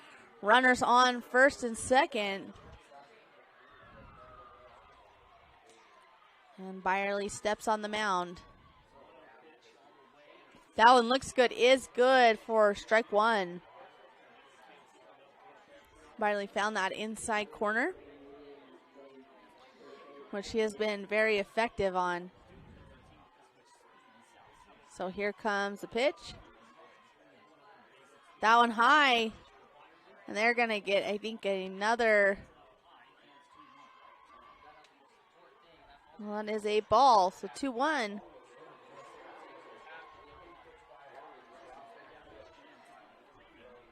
Runners on first and second. And Byerly steps on the mound. That one looks good, is good for strike 1. Byerly found that inside corner, which he has been very effective on. So here comes the pitch. That one high. And they're going to get, I think, another. One is a ball, so 2-1.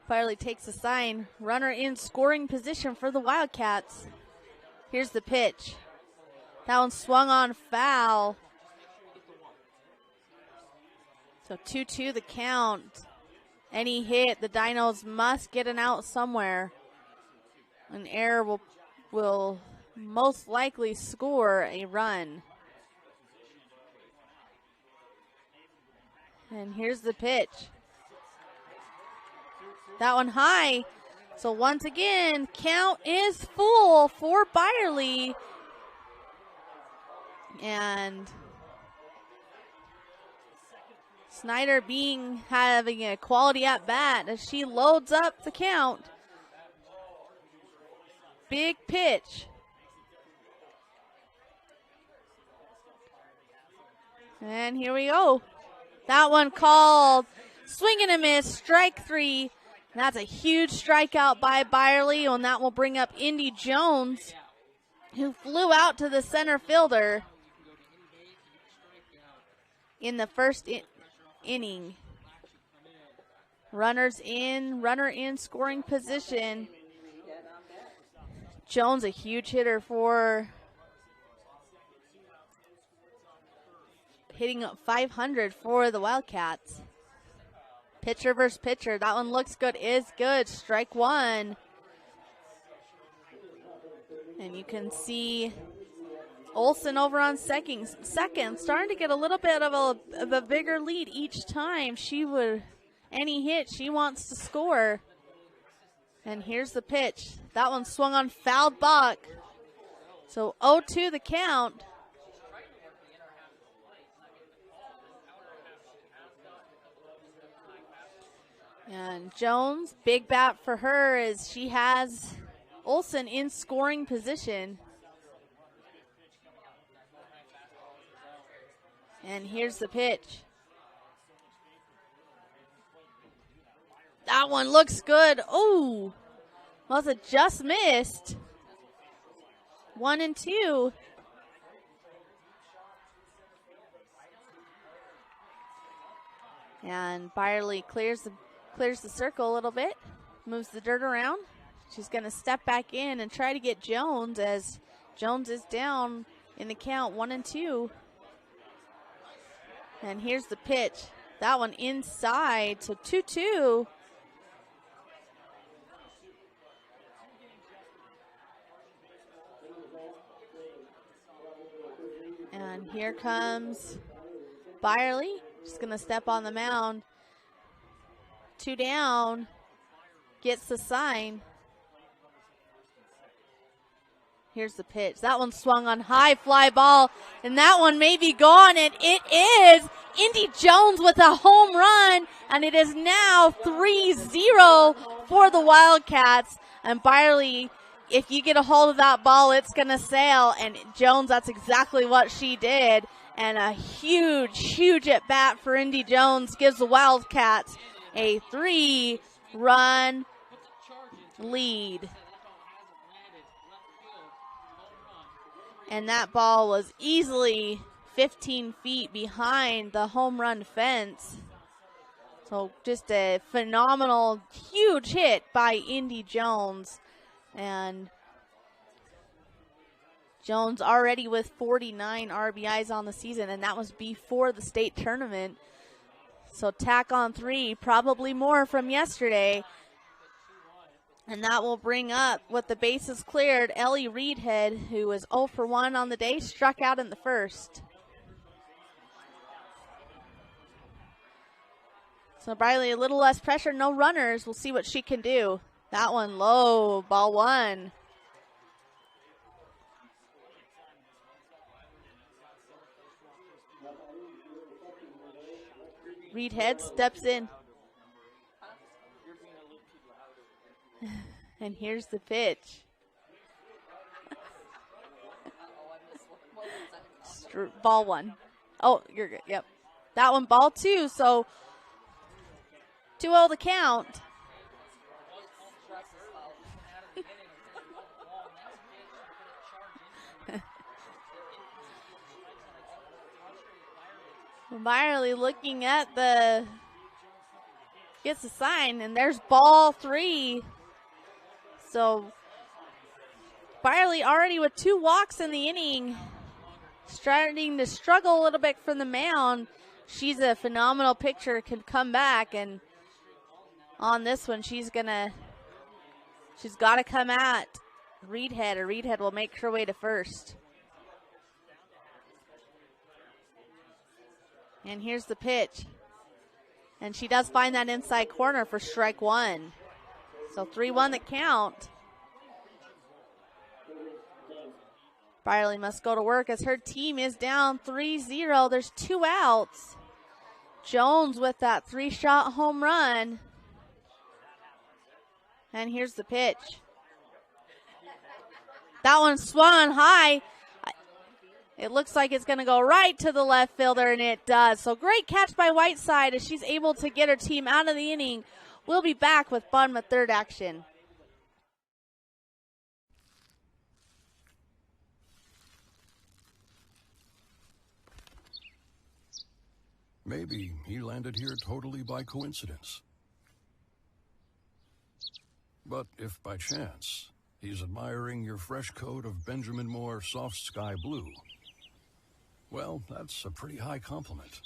Byerly takes a sign. Runner in scoring position for the Wildcats. Here's the pitch. That one swung on foul. So 2-2 the count. Any hit, the Dinos must get an out somewhere. An error will most likely score a run. And here's the pitch. That one high. So once again, count is full for Byerly. And Snyder having a quality at bat as she loads up the count. Big pitch. And here we go. That one called. Swing and a miss, strike 3. That's a huge strikeout by Byerly, and that will bring up Indy Jones, who flew out to the center fielder in the first inning. Runner in scoring position. Jones, a huge hitter for hitting up 500 for the Wildcats. Pitcher versus pitcher. That one looks good, is good. Strike 1. And you can see Olsen over on second, starting to get a little bit of a bigger lead each time. Any hit, she wants to score. And here's the pitch. That one swung on, fouled back. So 0-2 the count. And Jones, big bat for her as she has Olsen in scoring position. And here's the pitch. That one looks good. Oh, must have just missed. 1-2. And Byerly clears the circle a little bit, moves the dirt around. She's going to step back in and try to get Jones as Jones is down in the count, 1-2. And here's the pitch. That one inside, so 2-2. And here comes Byerly. Just going to step on the mound. 2 down. Gets the sign. Here's the pitch. That one swung on high, fly ball, and that one may be gone, and it is Indy Jones with a home run, and it is now 3-0 for the Wildcats. And Byerly, if you get a hold of that ball, it's going to sail, and Jones, that's exactly what she did. And a huge at bat for Indy Jones gives the Wildcats a 3-run lead. And that ball was easily 15 feet behind the home run fence. So just a phenomenal, huge hit by Indy Jones. And Jones already with 49 RBIs on the season, and that was before the state tournament. So tack on 3, probably more from yesterday. And that will bring up, with the bases cleared, Ellie Reedhead, who was 0 for 1 on the day, struck out in the first. So Byerly, a little less pressure, no runners. We'll see what she can do. That one low, ball 1. Reedhead steps in. And here's the pitch. Ball 1. Oh, you're good. Yep. That one, ball 2. So 2-0 the count. Byerly looking at gets the sign, and there's ball 3. So Byerly already with 2 walks in the inning, starting to struggle a little bit from the mound. She's a phenomenal pitcher, can come back, and on this one she's got to come at Reedhead, or Reedhead will make her way to first. And here's the pitch. And she does find that inside corner for strike 1. So 3-1 the count. Byerly must go to work as her team is down 3-0. There's 2 outs. Jones with that 3-shot home run. And here's the pitch. That one swung high. It looks like it's going to go right to the left fielder, and it does. So great catch by Whiteside as she's able to get her team out of the inning. We'll be back with bottom of third action. Maybe he landed here totally by coincidence. But if by chance he's admiring your fresh coat of Benjamin Moore soft sky blue, well, that's a pretty high compliment.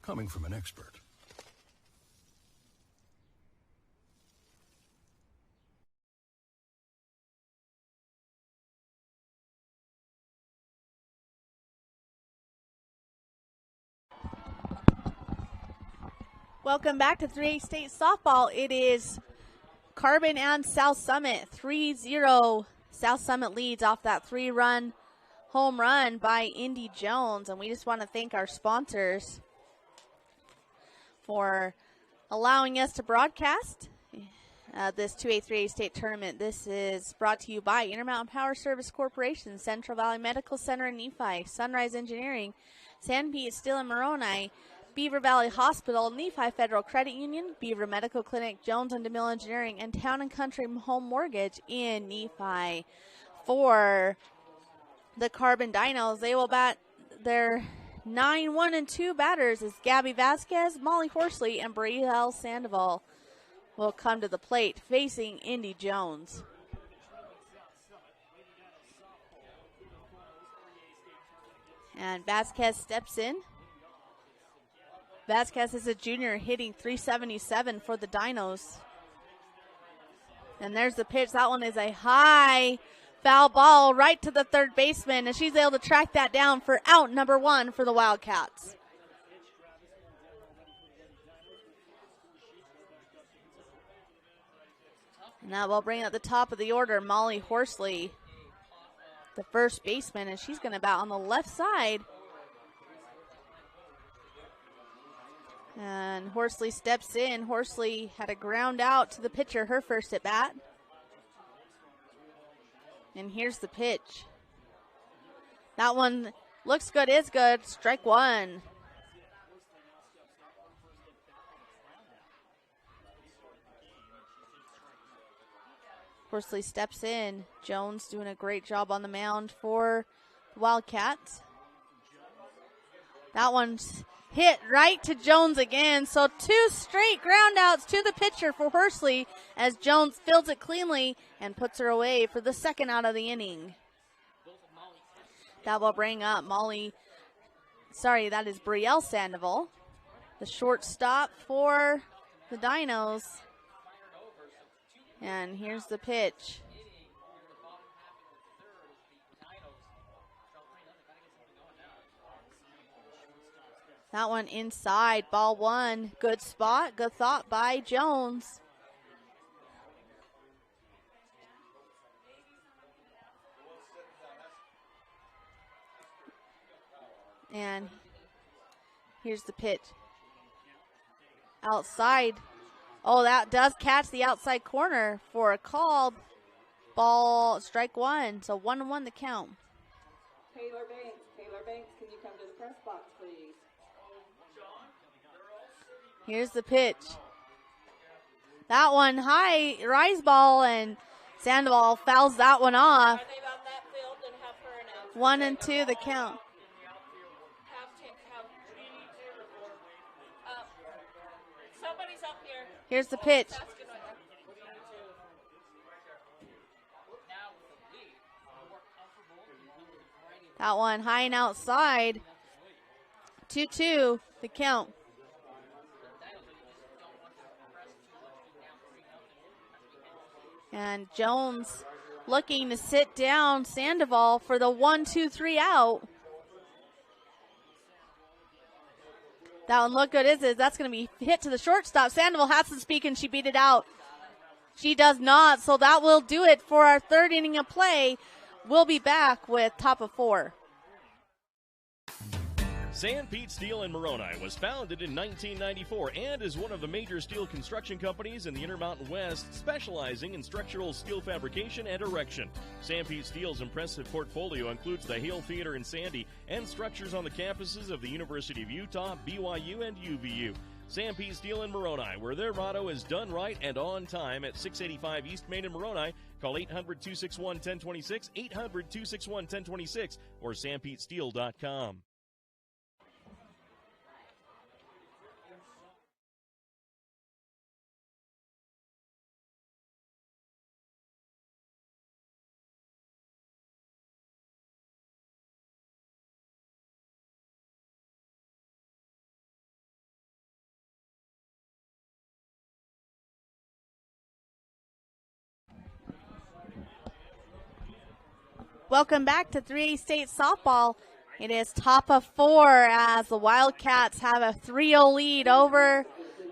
Coming from an expert. Welcome back to 3A State Softball. It is Carbon and South Summit. 3-0. South Summit leads off that 3-run home run by Indy Jones. And we just want to thank our sponsors for allowing us to broadcast this 2A 3A State Tournament. This is brought to you by Intermountain Power Service Corporation, Central Valley Medical Center in Nephi, Sunrise Engineering, San Pete Steel and Moroni, Beaver Valley Hospital, Nephi Federal Credit Union, Beaver Medical Clinic, Jones and DeMille Engineering, and Town and Country Home Mortgage in Nephi. For the Carbon Dinos, they will bat their 9-1-2 batters as Gabby Vasquez, Molly Horsley, and Brielle Sandoval will come to the plate facing Indy Jones. And Vasquez steps in. Vasquez is a junior hitting .377 for the Dinos. And there's the pitch. That one is a high foul ball right to the third baseman, and she's able to track that down for out number 1 for the Wildcats. And that will bring up the top of the order, Molly Horsley, the first baseman, and she's going to bat on the left side. And Horsley steps in. Horsley had a ground out to the pitcher, her first at bat. And here's the pitch. That one looks good, is good. Strike 1. Horsley steps in. Jones doing a great job on the mound for the Wildcats. That one's hit right to Jones again. So 2 straight ground outs to the pitcher for Horsley as Jones fields it cleanly and puts her away for the second out of the inning. That will bring up that is Brielle Sandoval, the shortstop for the Dinos. And here's the pitch. That one inside, ball 1. Good spot, good thought by Jones. And here's the pitch. Outside. Oh, that does catch the outside corner for a called ball, strike 1. So 1-1 the count. Taylor Banks, can you come to the press box, please? Here's the pitch. That one high, rise ball, and Sandoval fouls that one off. 1-2 the count. Somebody's up here. Here's the pitch. That one high and outside. 2-2 the count. And Jones looking to sit down Sandoval for the 1-2-3 out. That one looked good, is it? That's going to be hit to the shortstop. Sandoval has to speak, and she beat it out. She does not, so that will do it for our third inning of play. We'll be back with top of 4. San Pete Steel in Moroni was founded in 1994 and is one of the major steel construction companies in the Intermountain West, specializing in structural steel fabrication and erection. San Pete Steel's impressive portfolio includes the Hale Theater in Sandy and structures on the campuses of the University of Utah, BYU, and UVU. San Pete Steel in Moroni, where their motto is done right and on time, at 685 East Main in Moroni. Call 800-261-1026, 800-261-1026, or sanpetesteel.com. Welcome back to 3A State Softball. It is top of 4 as the Wildcats have a 3-0 lead over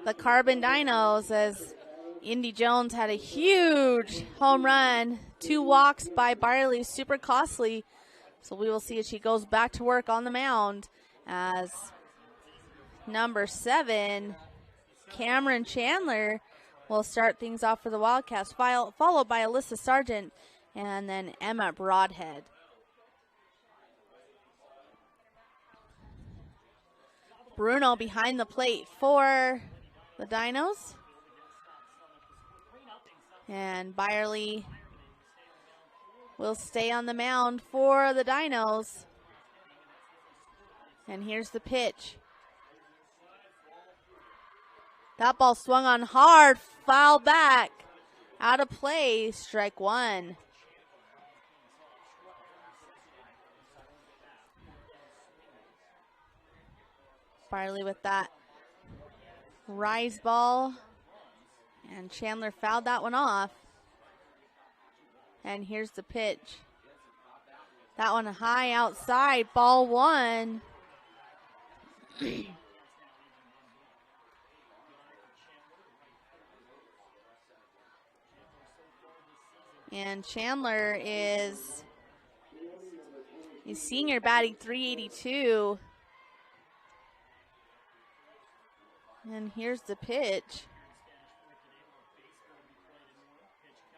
the Carbon Dinos, as Indy Jones had a huge home run. 2 walks by Byerly, super costly. So we will see if she goes back to work on the mound as number 7, Cameron Chandler, will start things off for the Wildcats, followed by Alyssa Sargent and then Emma Broadhead. Bruno behind the plate for the Dinos. And Byerly will stay on the mound for the Dinos. And here's the pitch. That ball swung on hard, foul back, out of play, strike 1. Byerly with that rise ball. And Chandler fouled that one off. And here's the pitch. That one high outside, ball one. And Chandler is a senior, batting .382. And here's the pitch.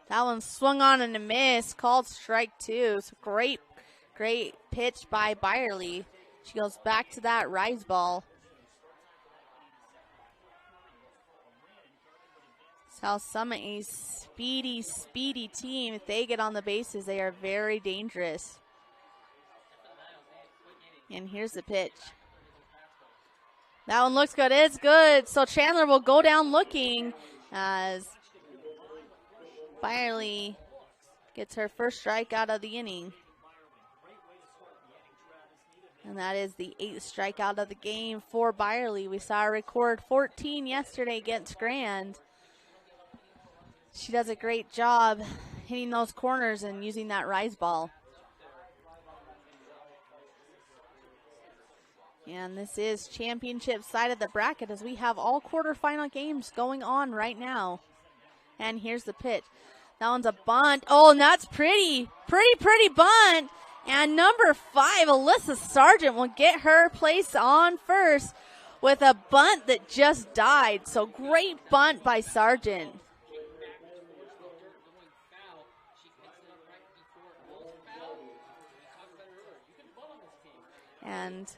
That one swung on and a miss, called strike two. So great pitch by Byerly. She goes back to that rise ball. South Summit, a speedy team. If they get on the bases, they are very dangerous. And here's the pitch. That one looks good. It's good. So Chandler will go down looking as Byerly gets her first strikeout of the inning. And that is the 8th strikeout of the game for Byerly. We saw her record 14 yesterday against Grand. She does a great job hitting those corners and using that rise ball. And this is championship side of the bracket as we have all quarterfinal games going on right now. And here's the pitch. That one's a bunt. Oh, and that's pretty bunt. And number 5, Alyssa Sargent, will get her place on first with a bunt that just died. So great bunt by Sargent. And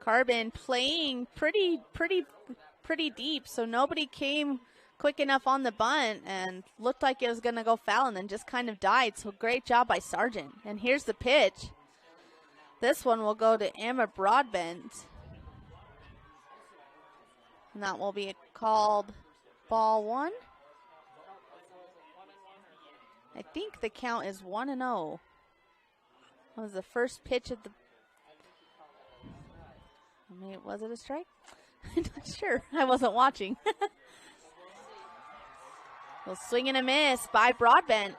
Carbon playing pretty deep, so nobody came quick enough on the bunt and looked like it was going to go foul and then just kind of died. So great job by Sargent. And here's the pitch. This one will go to Emma Broadbent. And that will be called ball one. I think the count is 1-0. That was the first pitch of the... Was it a strike? I'm not sure. I wasn't watching. Well, swing and a miss by Broadbent.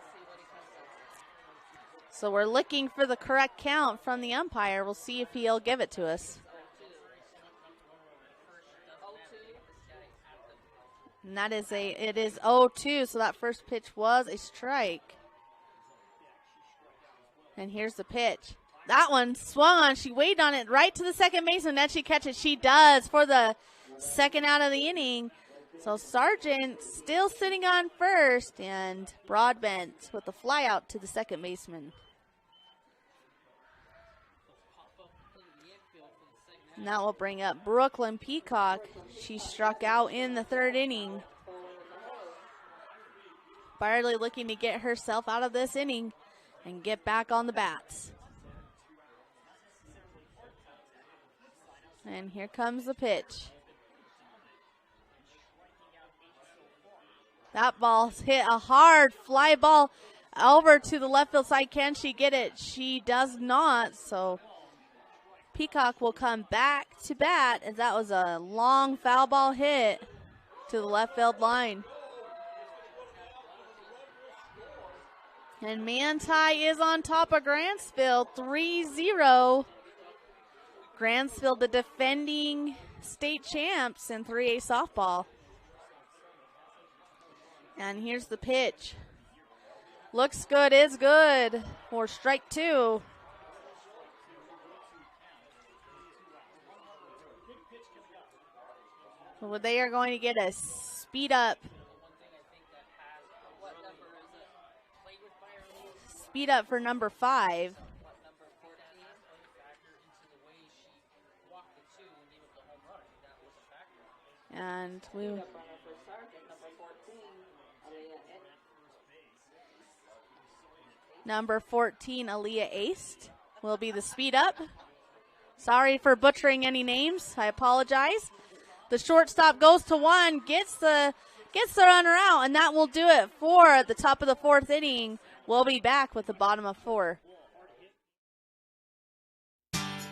So we're looking for the correct count from the umpire. We'll see if he'll give it to us. And that is it is 0-2, so that first pitch was a strike. And here's the pitch. That one swung on. She waited on it right to the second baseman. Then she catches. She does for the second out of the inning. So Sargent still sitting on first, and Broadbent with the fly out to the second baseman. And that will bring up Brooklyn Peacock. She struck out in the third inning. Byerly looking to get herself out of this inning and get back on the bats. And here comes the pitch. That ball's hit a hard fly ball over to the left field side. Can she get it? She does not. So Peacock will come back to bat as that was a long foul ball hit to the left field line. And Manti is on top of Grantsville, 3-0. Grantsville, the defending state champs in 3A softball. And here's the pitch. Looks good, is good for strike two. So they are going to get a speed up. Speed up for number 5. And we number 14, Aaliyah Aist, will be the speed up. Sorry for butchering any names. I apologize. The shortstop goes to one, gets the runner out, and that will do it for the top of the 4th inning. We'll be back with the bottom of 4.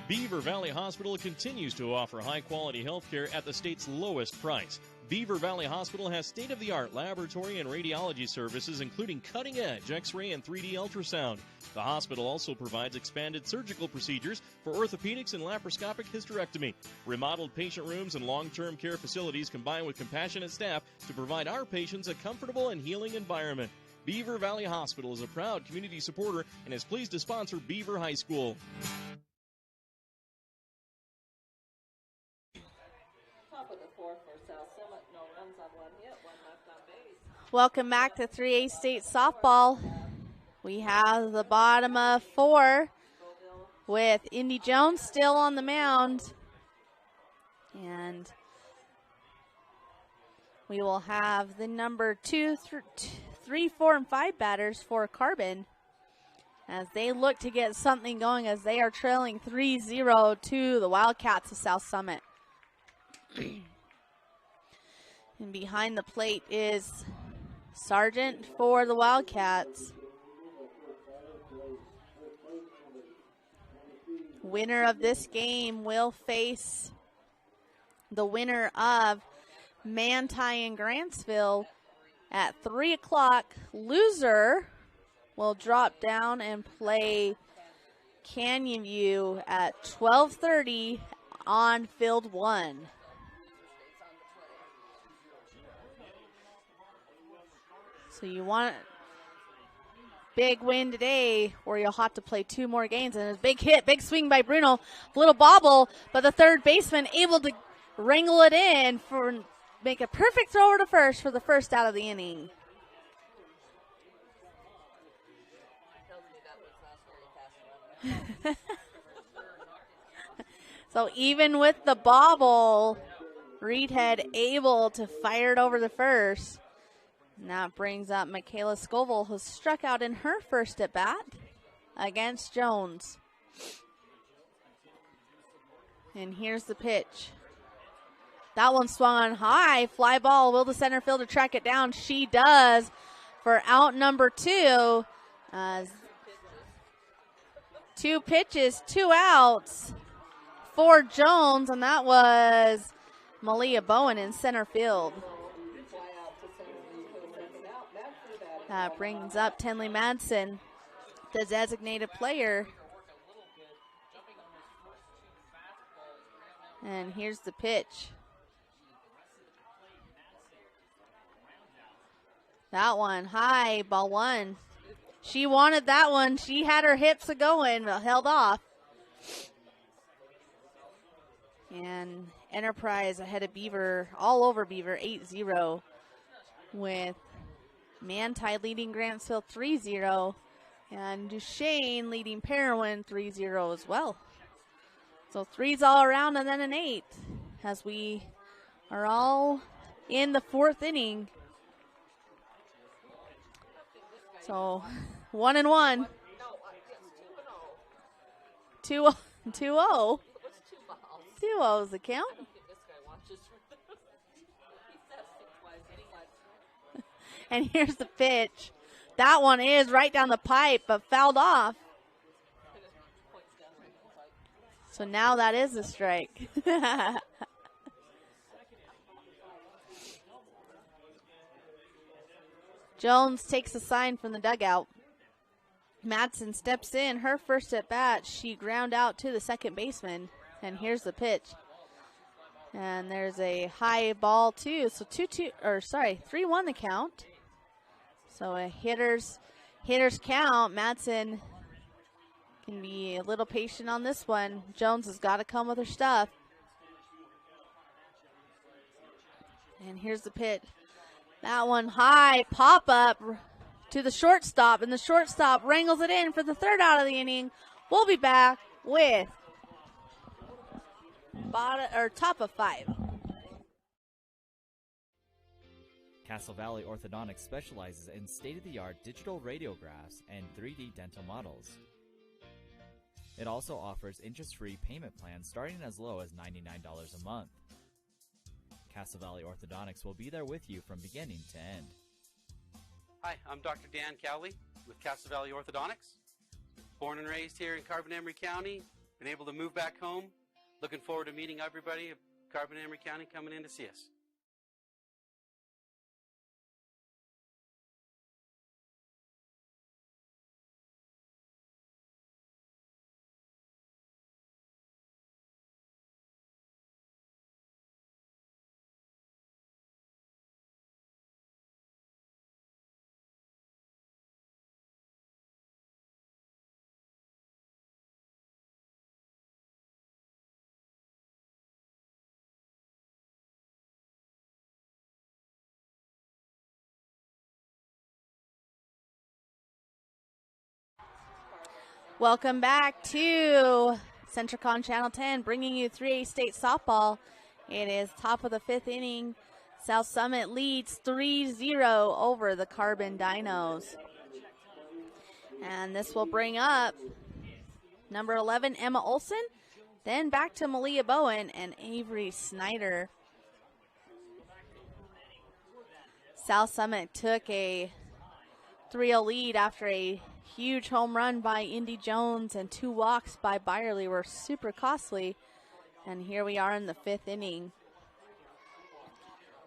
Beaver Valley Hospital continues to offer high-quality health care at the state's lowest price. Beaver Valley Hospital has state-of-the-art laboratory and radiology services, including cutting-edge X-ray and 3D ultrasound. The hospital also provides expanded surgical procedures for orthopedics and laparoscopic hysterectomy. Remodeled patient rooms and long-term care facilities combine with compassionate staff to provide our patients a comfortable and healing environment. Beaver Valley Hospital is a proud community supporter and is pleased to sponsor Beaver High School. Top of the fourth for South Summit. No runs on one hit, one left on base. Welcome back to 3A State Softball. We have the bottom of 4 with Indy Jones still on the mound. And we will have the number 2, 3, 4, and 5 batters for Carbon as they look to get something going as they are trailing 3-0 to the Wildcats of South Summit. And behind the plate is Sargent for the Wildcats. Winner of this game will face the winner of Manti and Grantsville at 3 o'clock. Loser will drop down and play Canyon View at 12:30 on Field 1. So you want big win today, or you'll have to play 2 more games. And a big hit, big swing by Bruno, little bobble, but the third baseman able to wrangle it in for make a perfect throw over to first for the first out of the inning. So even with the bobble, Reedhead able to fire it over the first. And that brings up Michaela Scoville, who struck out in her first at bat against Jones. And here's the pitch. That one swung on high. Fly ball. Will the center fielder track it down? She does for out number 2. 2 pitches, 2 outs for Jones, and that was Malia Bowen in center field. That brings up Tenley Madsen, the designated player. And here's the pitch. That one high, ball 1. She wanted that one. She had her hips a-going, but held off. And Enterprise ahead of Beaver, all over Beaver, 8-0, with Manti leading Grantsville 3-0, and Duchesne leading Parowan 3-0 as well. So 3s all around and then an 8 as we are all in the 4th inning. So 1-1. 2-0. 2-0 is the count. And here's the pitch. That one is right down the pipe, but fouled off. So now that is a strike. Jones takes a sign from the dugout. Madsen steps in. Her first at bat, she ground out to the second baseman. And here's the pitch. And there's a high ball too. So 3-1 the count. So a hitter's count. Madsen can be a little patient on this one. Jones has got to come with her stuff. And here's the pitch. That one high, pop up to the shortstop, and the shortstop wrangles it in for the 3rd out of the inning. We'll be back with top of 5. Castle Valley Orthodontics specializes in state-of-the-art digital radiographs and 3D dental models. It also offers interest-free payment plans starting as low as $99 a month. Castle Valley Orthodontics will be there with you from beginning to end. Hi, I'm Dr. Dan Cowley with Castle Valley Orthodontics. Born and raised here in Carbon-Emery County, been able to move back home. Looking forward to meeting everybody of Carbon-Emery County coming in to see us. Welcome back to Centricon Channel 10, bringing you 3A State softball. It is top of the 5th inning. South Summit leads 3-0 over the Carbon Dinos. And this will bring up number 11, Emma Olson, then back to Malia Bowen and Avery Snyder. South Summit took a 3-0 lead after a huge home run by Indy Jones, and 2 walks by Byerly were super costly. And here we are in the 5th inning.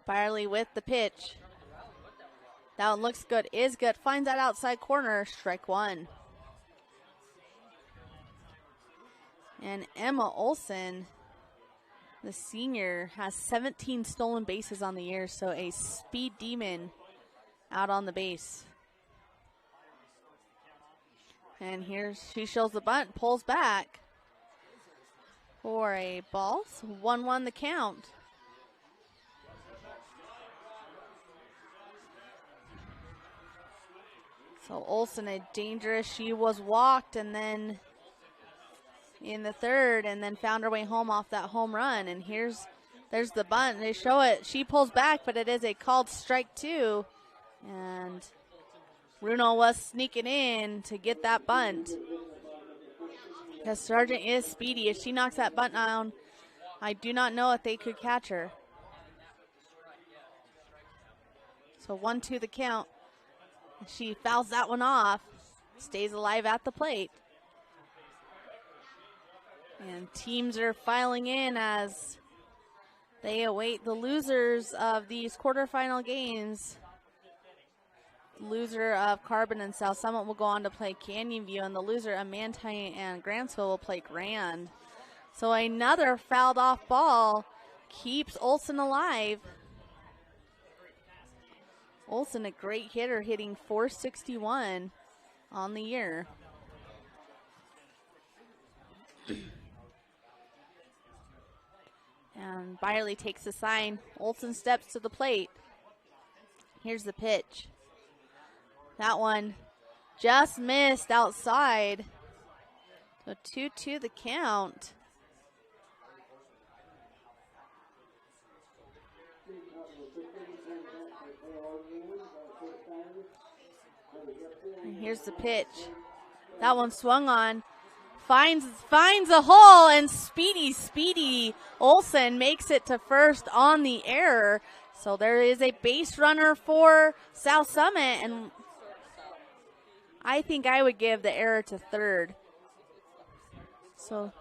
Byerly with the pitch. That one looks good, is good. Finds that outside corner, strike 1. And Emma Olson, the senior, has 17 stolen bases on the year, so a speed demon out on the base. And here she shows the bunt, pulls back for a ball. So 1-1 the count. So Olson, a dangerous, she was walked and then in the 3rd and then found her way home off that home run. And there's the bunt. They show it. She pulls back, but it is a called strike 2. And Bruno was sneaking in to get that bunt. Because Sargent is speedy. If she knocks that bunt down, I do not know if they could catch her. So 1-2 the count. She fouls that one off. Stays alive at the plate. And teams are filing in as they await the losers of these quarterfinal games. Loser of Carbon and South Summit will go on to play Canyon View, and the loser of Manti and Grantsville will play Grand. So another fouled off ball keeps Olson alive. Olson, a great hitter, hitting .461 on the year. And Byerly takes the sign. Olson steps to the plate. Here's the pitch. That one just missed outside. So 2-2 the count. And here's the pitch. That one swung on. Finds a hole, and speedy Olson makes it to first on the error. So there is a base runner for South Summit, and I think I would give the error to 3rd. So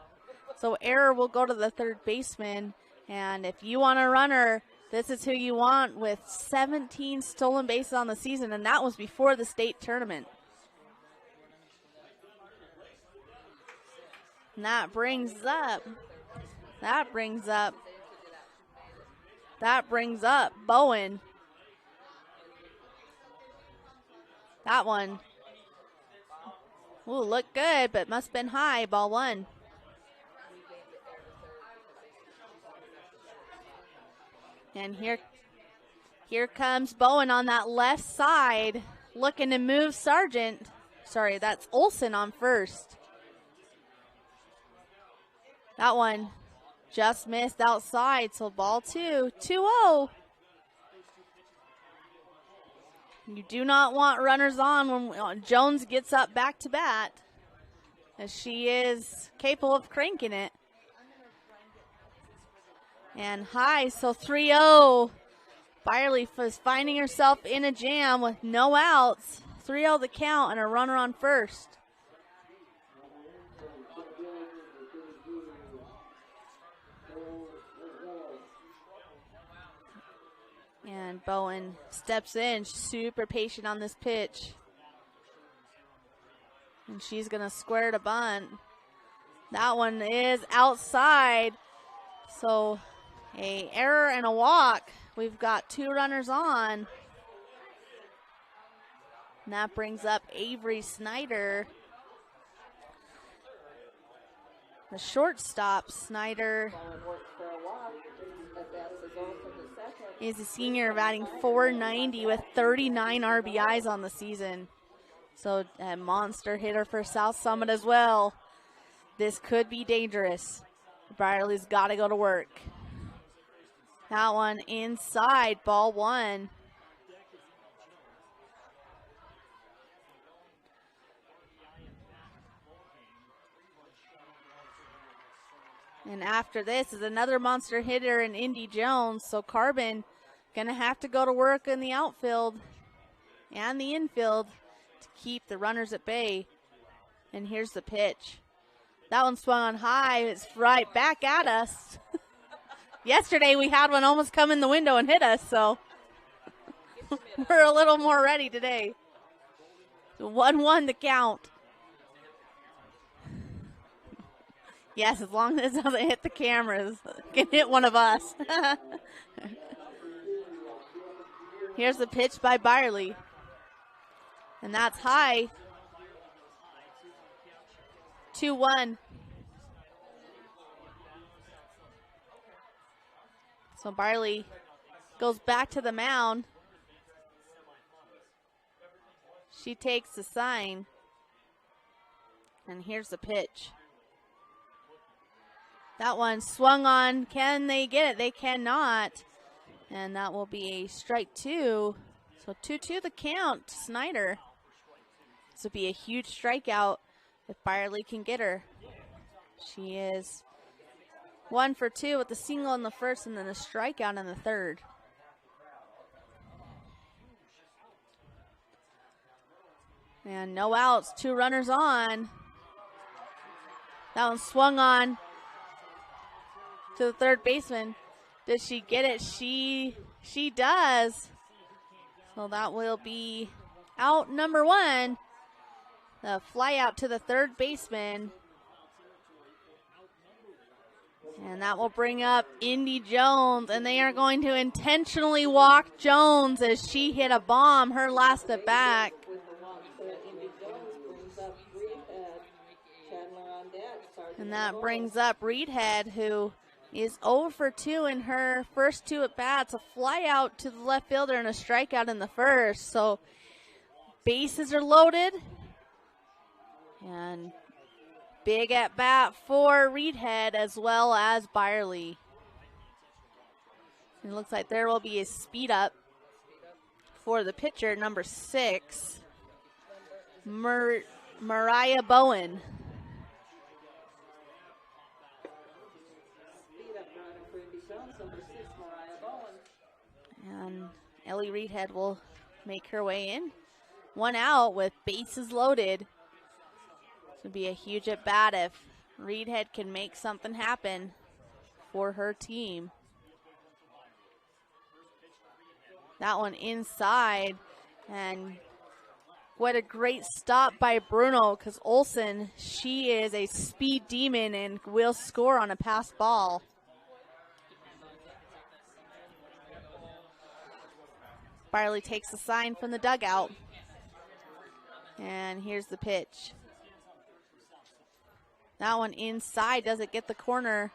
error will go to the 3rd baseman. And if you want a runner, this is who you want, with 17 stolen bases on the season, and that was before the state tournament. And that brings up Bowen. That one. Ooh, looked good, but must have been high. Ball 1. And here comes Bowen on that left side, looking to move Sargent. Sorry, that's Olson on first. That one just missed outside, so ball 2, 2-0. You do not want runners on when Jones gets up back to bat, as she is capable of cranking it. And high, so 3-0. Byerly was finding herself in a jam with no outs. 3-0 the count and a runner on first. And Bowen steps in, super patient on this pitch. And she's going to square to bunt. That one is outside. So a error and a walk. We've got 2 runners on. And that brings up Avery Snyder. The shortstop, Snyder, is a senior batting .490 with 39 RBIs on the season. So a monster hitter for South Summit as well. This could be dangerous. Byerly's got to go to work. That one inside, ball 1. And after this is another monster hitter in Indy Jones. So Carbon gonna have to go to work in the outfield and the infield to keep the runners at bay. And here's the pitch. That one swung on high. It's right back at us. Yesterday we had one almost come in the window and hit us, so we're a little more ready today. 1-1 the count. Yes, as long as it doesn't hit the cameras. It can hit one of us. Here's the pitch by Byerly. And that's high. 2-1. So Byerly goes back to the mound. She takes the sign. And here's the pitch. That one swung on. Can they get it? They cannot. And that will be a strike 2. So 2-2 the count. Snyder. This will be a huge strikeout if Byerly can get her. She is 1 for 2 with a single in the first and then a strikeout in the third. And no outs, 2 runners on. That one swung on to the third baseman. Does she get it? She does. So that will be out number 1. The fly out to the third baseman. And that will bring up Indy Jones. And they are going to intentionally walk Jones as she hit a bomb her last at bat. And that brings up Reedhead, who is 0 for 2 in her first 2 at bats. A fly out to the left fielder and a strikeout in the first. So bases are loaded. And big at bat for Reedhead as well as Byerly. It looks like there will be a speed up for the pitcher, number 6, Mariah Bowen. And Ellie Reedhead will make her way in. 1 out with bases loaded. This would be a huge at bat if Reedhead can make something happen for her team. That one inside. And what a great stop by Bruno, because Olsen, she is a speed demon and will score on a pass ball. Byerly takes the sign from the dugout. And here's the pitch. That one inside. Does it get the corner?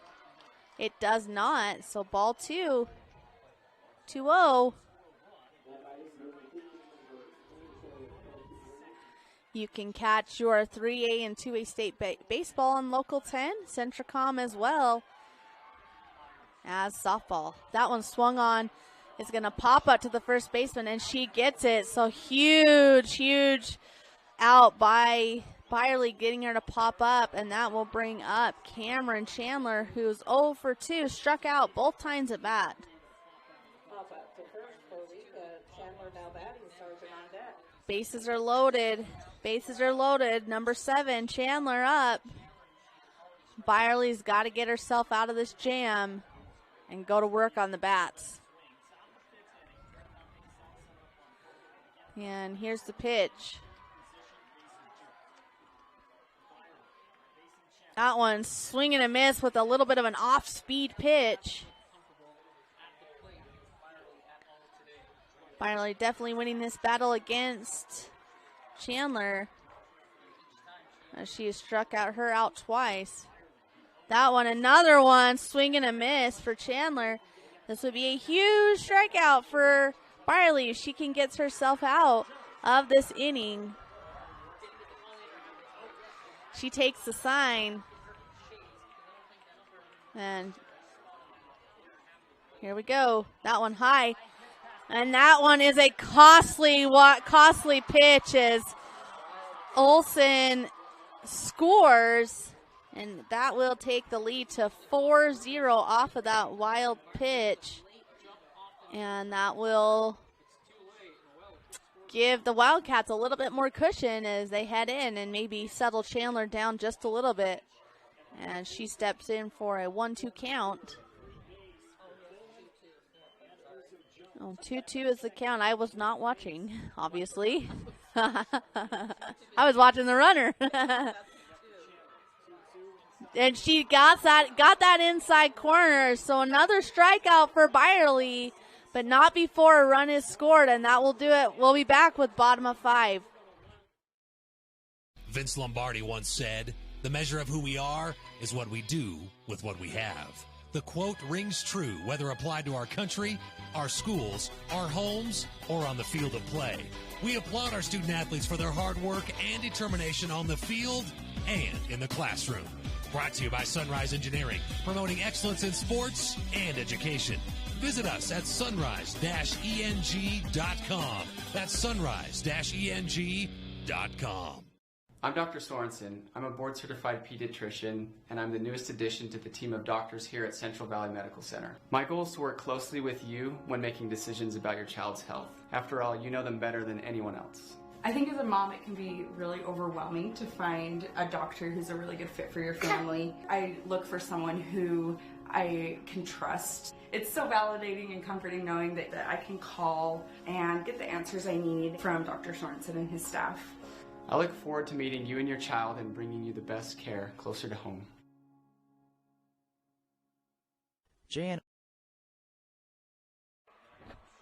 It does not. So ball 2. 2-0. You can catch your 3A and 2A state baseball on Local 10, Centricom as well as softball. That one swung on. Is going to pop up to the first baseman, and she gets it. So huge out by Byerly, getting her to pop up, and that will bring up Cameron Chandler, who's 0 for 2, struck out both times at bat. Pop up to first for Rita. Chandler now batting, sergeant on deck. Bases are loaded. Bases are loaded. Number 7, Chandler up. Byerly's got to get herself out of this jam and go to work on the bats. And here's the pitch. That one swing and a miss with a little bit of an off-speed pitch. Byerly definitely winning this battle against Chandler. She has struck her out twice. That one, another one, swing and a miss for Chandler. This would be a huge strikeout for Byerly if she can get herself out of this inning. She takes the sign. And here we go. That one high. And that one is a costly pitch as Olsen scores. And that will take the lead to 4-0 off of that wild pitch. And that will give the Wildcats a little bit more cushion as they head in and maybe settle Chandler down just a little bit. And she steps in for a 1-2 count. Oh, 2-2 is the count. I was not watching, obviously. I was watching the runner. And she got that inside corner. So another strikeout for Byerly, but not before a run is scored, and that will do it. We'll be back with bottom of 5. Vince Lombardi once said, "The measure of who we are is what we do with what we have." The quote rings true whether applied to our country, our schools, our homes, or on the field of play. We applaud our student athletes for their hard work and determination on the field and in the classroom. Brought to you by Sunrise Engineering, promoting excellence in sports and education. Visit us at sunrise-eng.com. That's sunrise-eng.com. I'm Dr. Sorensen. I'm a board-certified pediatrician, and I'm the newest addition to the team of doctors here at Central Valley Medical Center. My goal is to work closely with you when making decisions about your child's health. After all, you know them better than anyone else. I think as a mom, it can be really overwhelming to find a doctor who's a really good fit for your family. I look for someone who I can trust. It's so validating and comforting knowing that I can call and get the answers I need from Dr. Sorensen and his staff. I look forward to meeting you and your child and bringing you the best care closer to home. Jan.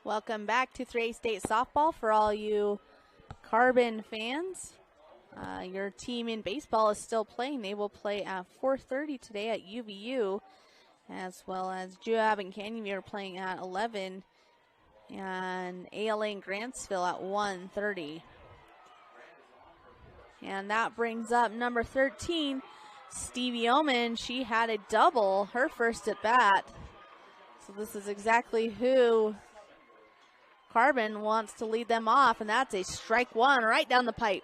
Welcome back to 3A State Softball for all you Carbon fans. Your team in baseball is still playing. They will play at 4:30 today at UVU, as well as Joab and Canyonview are playing at 11, and ALA and Grantsville at 1:30. And that brings up number 13, Stevie Oman. She had a double, her first at bat. So this is exactly who Carbon wants to lead them off, and that's a strike one right down the pipe.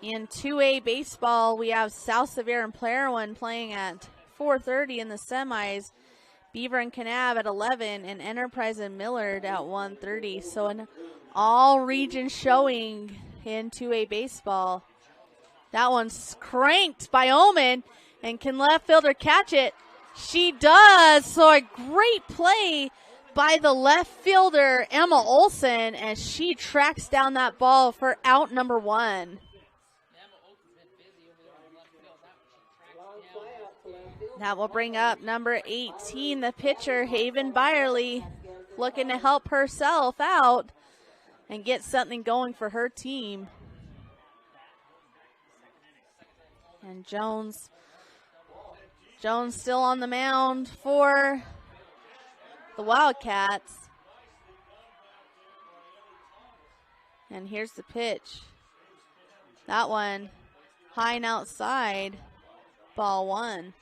In 2A baseball, we have South Sevier and Playerwyn playing at 4:30 in the semis. Beaver and Kanab at 11, and Enterprise and Millard at 1:30. So an all-region showing in 2A baseball. That one's cranked by Oman, and can left fielder catch it? She does. So a great play by the left fielder, Emma Olsen, as she tracks down that ball for out number 1. That will bring up number 18, the pitcher, Haven Byerly, looking to help herself out and get something going for her team. And Jones still on the mound for the Wildcats. And here's the pitch. That one high and outside, ball 1.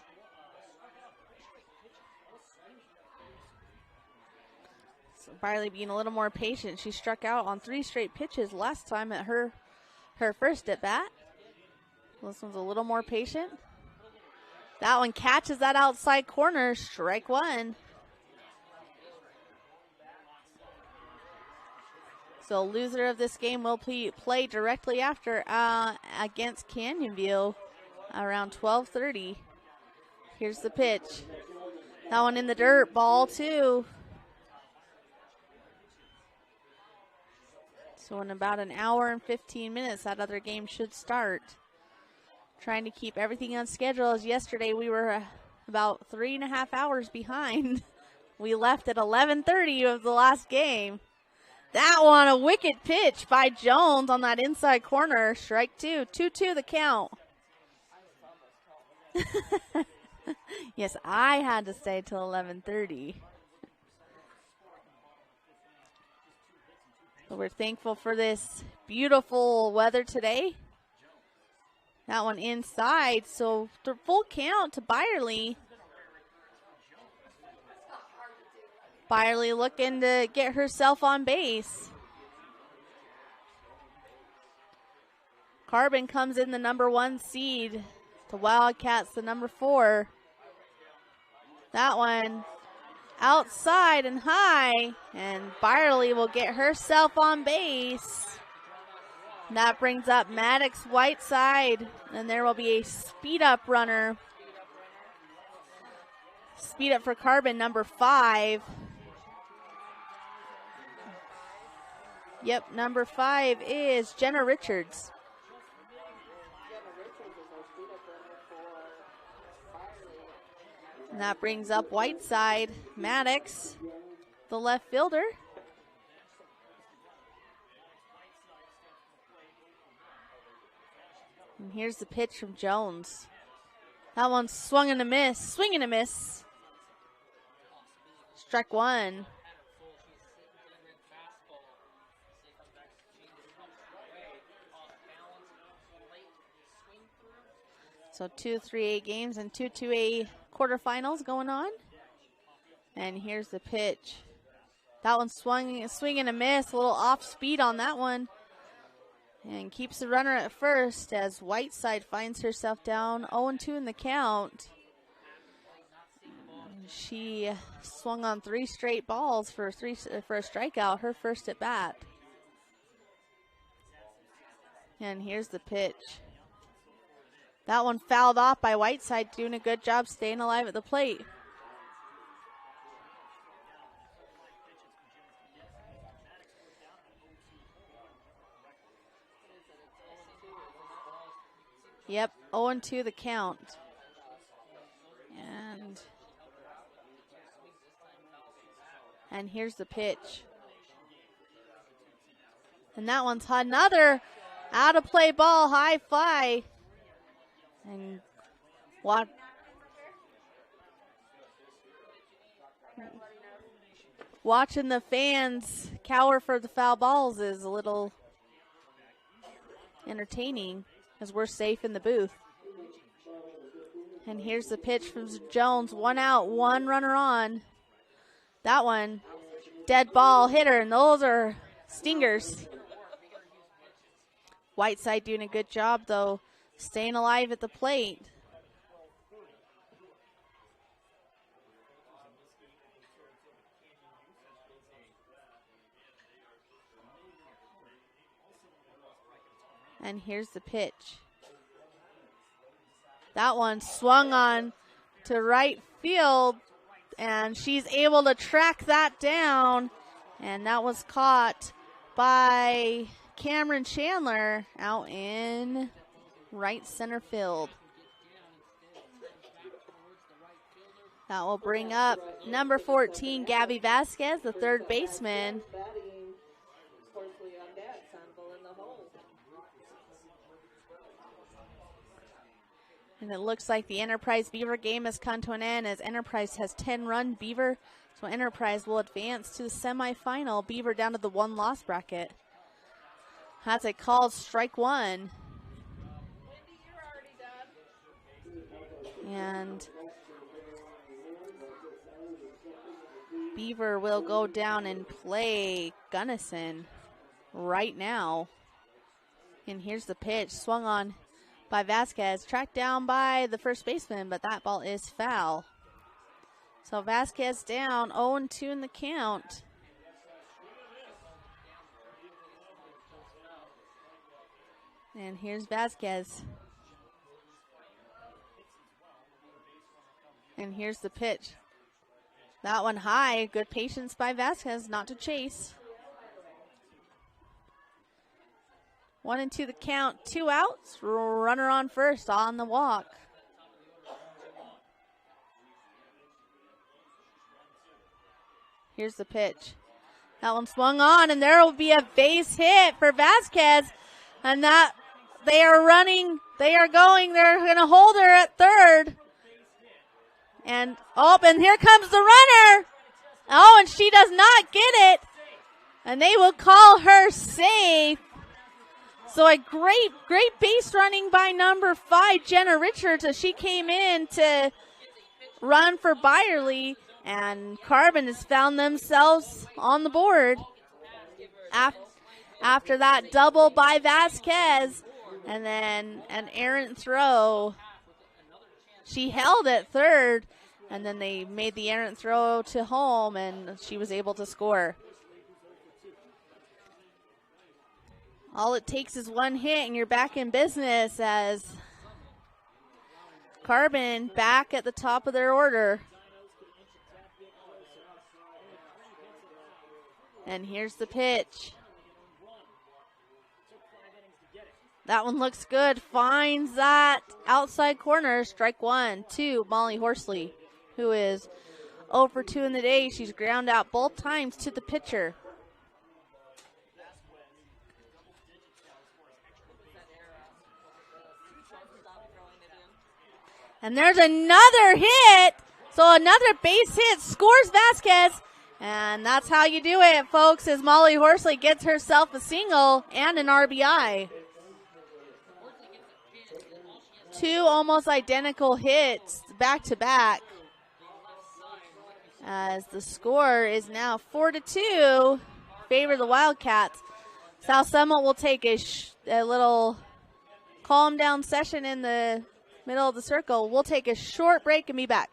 So Byerly being a little more patient. She struck out on 3 straight pitches last time at her first at bat. This one's a little more patient. That one catches that outside corner, strike 1. So loser of this game will play directly after against Canyonview around 12:30. Here's the pitch. That one in the dirt, ball 2. So in about an hour and 15 minutes, that other game should start. Trying to keep everything on schedule, as yesterday we were about 3.5 hours behind. We left at 11:30 of the last game. That one, a wicked pitch by Jones on that inside corner. Strike two. 2-2 the count. Yes, I had to stay till 11:30. So we're thankful for this beautiful weather today. That one inside, so the full count to Byerly. Byerly looking to get herself on base. Carbon comes in the number 1 seed. The Wildcats the number 4. That one outside and high, and Byerly will get herself on base. And that brings up Maddox Whiteside, and there will be a speed up runner. Speed up for Carbon, number 5. Yep, number 5 is Jenna Richards. And that brings up Whiteside, Maddox, the left fielder. And here's the pitch from Jones. That one's swung and a miss, swing and a miss. Strike 1. So 2 3A games and 2 2A quarterfinals going on. And here's the pitch. That one swing and a miss, a little off speed on that one. And keeps the runner at first as Whiteside finds herself down 0-2 in the count. She swung on 3 straight balls for a strikeout, her first at bat. And here's the pitch. That one fouled off by Whiteside, doing a good job staying alive at the plate. Yep, 0-2 the count. And here's the pitch. And that one's another out of play ball, high fly. And watching the fans cower for the foul balls is a little entertaining as we're safe in the booth. And here's the pitch from Jones. 1 out, 1 runner on. That one, dead ball hitter, and those are stingers. Whiteside doing a good job, though, staying alive at the plate. And here's the pitch. That one swung on to right field, and she's able to track that down. And that was caught by Cameron Chandler out in right center field. That will bring up number 14, Gabby Vasquez, the third baseman. And it looks like the Enterprise Beaver game has come to an end as Enterprise has 10-run Beaver. So Enterprise will advance to the semifinal. Beaver down to the 1-loss bracket. That's a called strike 1. And Beaver will go down and play Gunnison right now. And here's the pitch, swung on by Vasquez, tracked down by the first baseman, but that ball is foul. So Vasquez down, 0-2 in the count. And here's Vasquez. And here's the pitch. That one high, good patience by Vasquez not to chase. 1-2 the count, 2 outs. Runner on first on the walk. Here's the pitch. That one swung on, and there will be a base hit for Vasquez. And that they are running, they're going to hold her at third. And here comes the runner. Oh, and she does not get it. And they will call her safe. So a great base running by number 5, Jenna Richards, as she came in to run for Byerly. And Carbon has found themselves on the board after that double by Vasquez. And then an errant throw. She held at third, and then they made the errant throw to home, and she was able to score. All it takes is one hit, and you're back in business as Carbon back at the top of their order. And here's the pitch. That one looks good. Finds that outside corner. Strike 1 to Molly Horsley, who is 0 for 2 in the day. She's ground out both times to the pitcher. And there's another hit. So another base hit scores Vasquez. And that's how you do it, folks, as Molly Horsley gets herself a single and an RBI. 2 almost identical hits back to back. As the score is now 4-2, favor the Wildcats. South Summit will take a little calm down session in the middle of the circle. We'll take a short break and be back.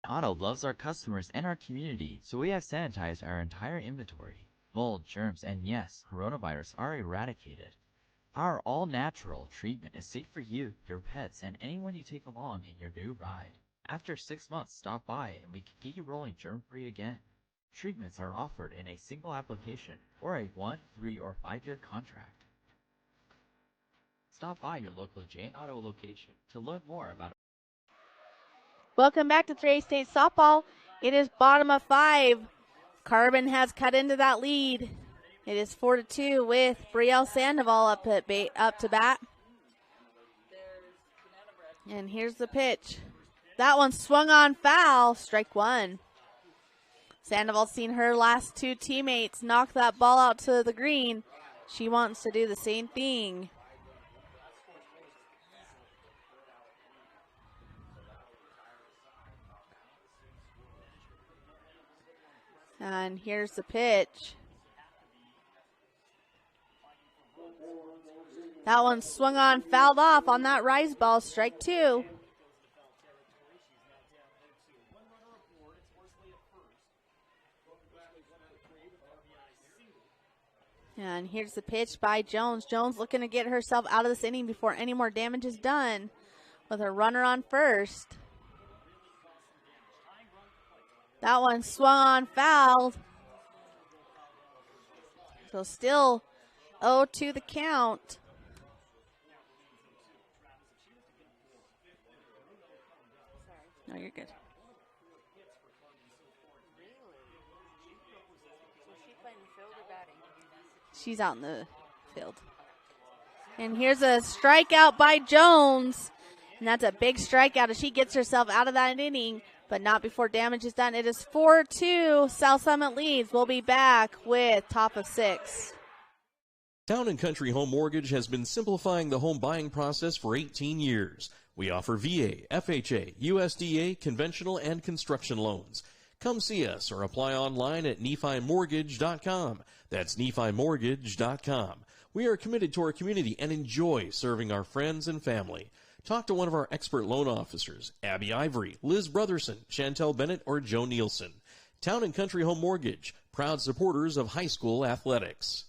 Auto loves our customers and our community, so we have sanitized our entire inventory. Mold, germs, and yes, coronavirus are eradicated. Our all-natural treatment is safe for you, your pets, and anyone you take along in your new ride. After 6 months, stop by and we can get you rolling germ-free again. Treatments are offered in a single application or a 1, 3, or 5-year contract. Stop by your local Jane Auto location to learn more about it. Welcome back to 3A State Softball. It is bottom of 5. Carbon has cut into that lead. It is 4-2 with Brielle Sandoval up to bat. And here's the pitch. That one swung on foul. Strike 1. Sandoval's seen her last 2 teammates knock that ball out to the green. She wants to do the same thing. And here's the pitch. That one swung on, fouled off on that rise ball. Strike 2. And here's the pitch by Jones. Jones looking to get herself out of this inning before any more damage is done with a runner on first. That one swung on, fouled. So still 0-2 the count. No, you're good. She's out in the field. And here's a strikeout by Jones. And that's a big strikeout as she gets herself out of that inning, but not before damage is done. It is 4-2. South Summit leads. We'll be back with top of 6. Town & Country Home Mortgage has been simplifying the home buying process for 18 years. We offer VA, FHA, USDA, conventional, and construction loans. Come see us or apply online at NephiMortgage.com. That's NephiMortgage.com. We are committed to our community and enjoy serving our friends and family. Talk to one of our expert loan officers, Abby Ivory, Liz Brotherson, Chantel Bennett, or Joe Nielsen. Town & Country Home Mortgage, proud supporters of high school athletics.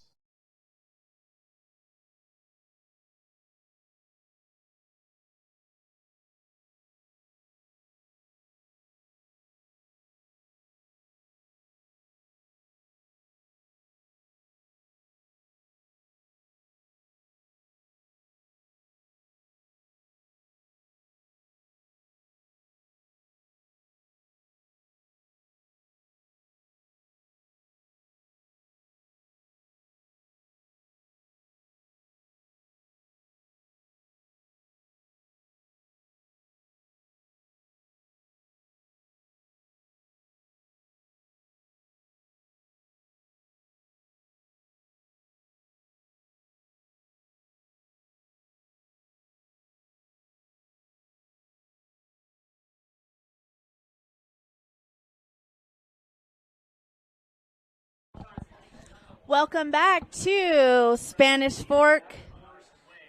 Welcome back to Spanish Fork,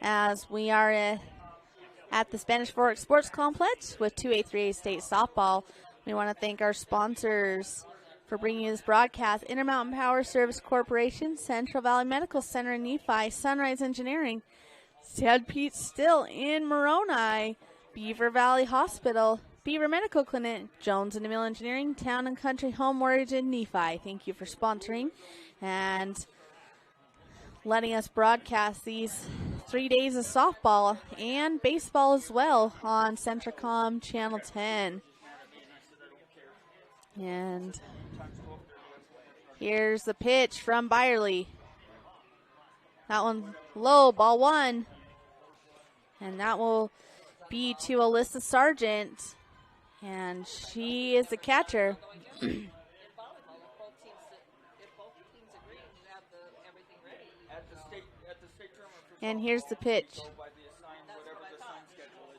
as we are at the Spanish Fork Sports Complex with 2A, 3A State Softball. We want to thank our sponsors for bringing you this broadcast: Intermountain Power Service Corporation, Central Valley Medical Center in Nephi, Sunrise Engineering, St. Pete Still in Moroni, Beaver Valley Hospital, Beaver Medical Clinic, Jones and DeMille Engineering, Town and Country Home Mortgage in Nephi. Thank you for sponsoring and letting us broadcast these 3 days of softball and baseball as well on Centricom Channel 10. And here's the pitch from Byerly. That one low, ball one. And that will be to Alyssa Sargent. And she is the catcher. And here's the pitch.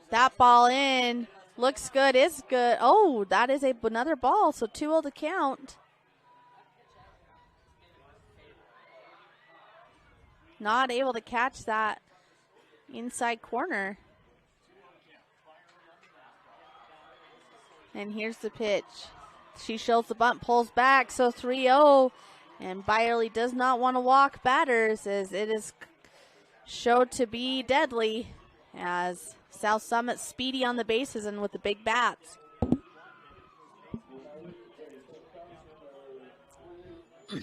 That ball in. Looks good, is good. Oh, that is another ball, so 2-0 to count. Not able to catch that inside corner. And here's the pitch. She shows the bunt, pulls back, so 3-0. And Byerly does not want to walk batters, as it is showed to be deadly, as South Summit speedy on the bases and with the big bats. We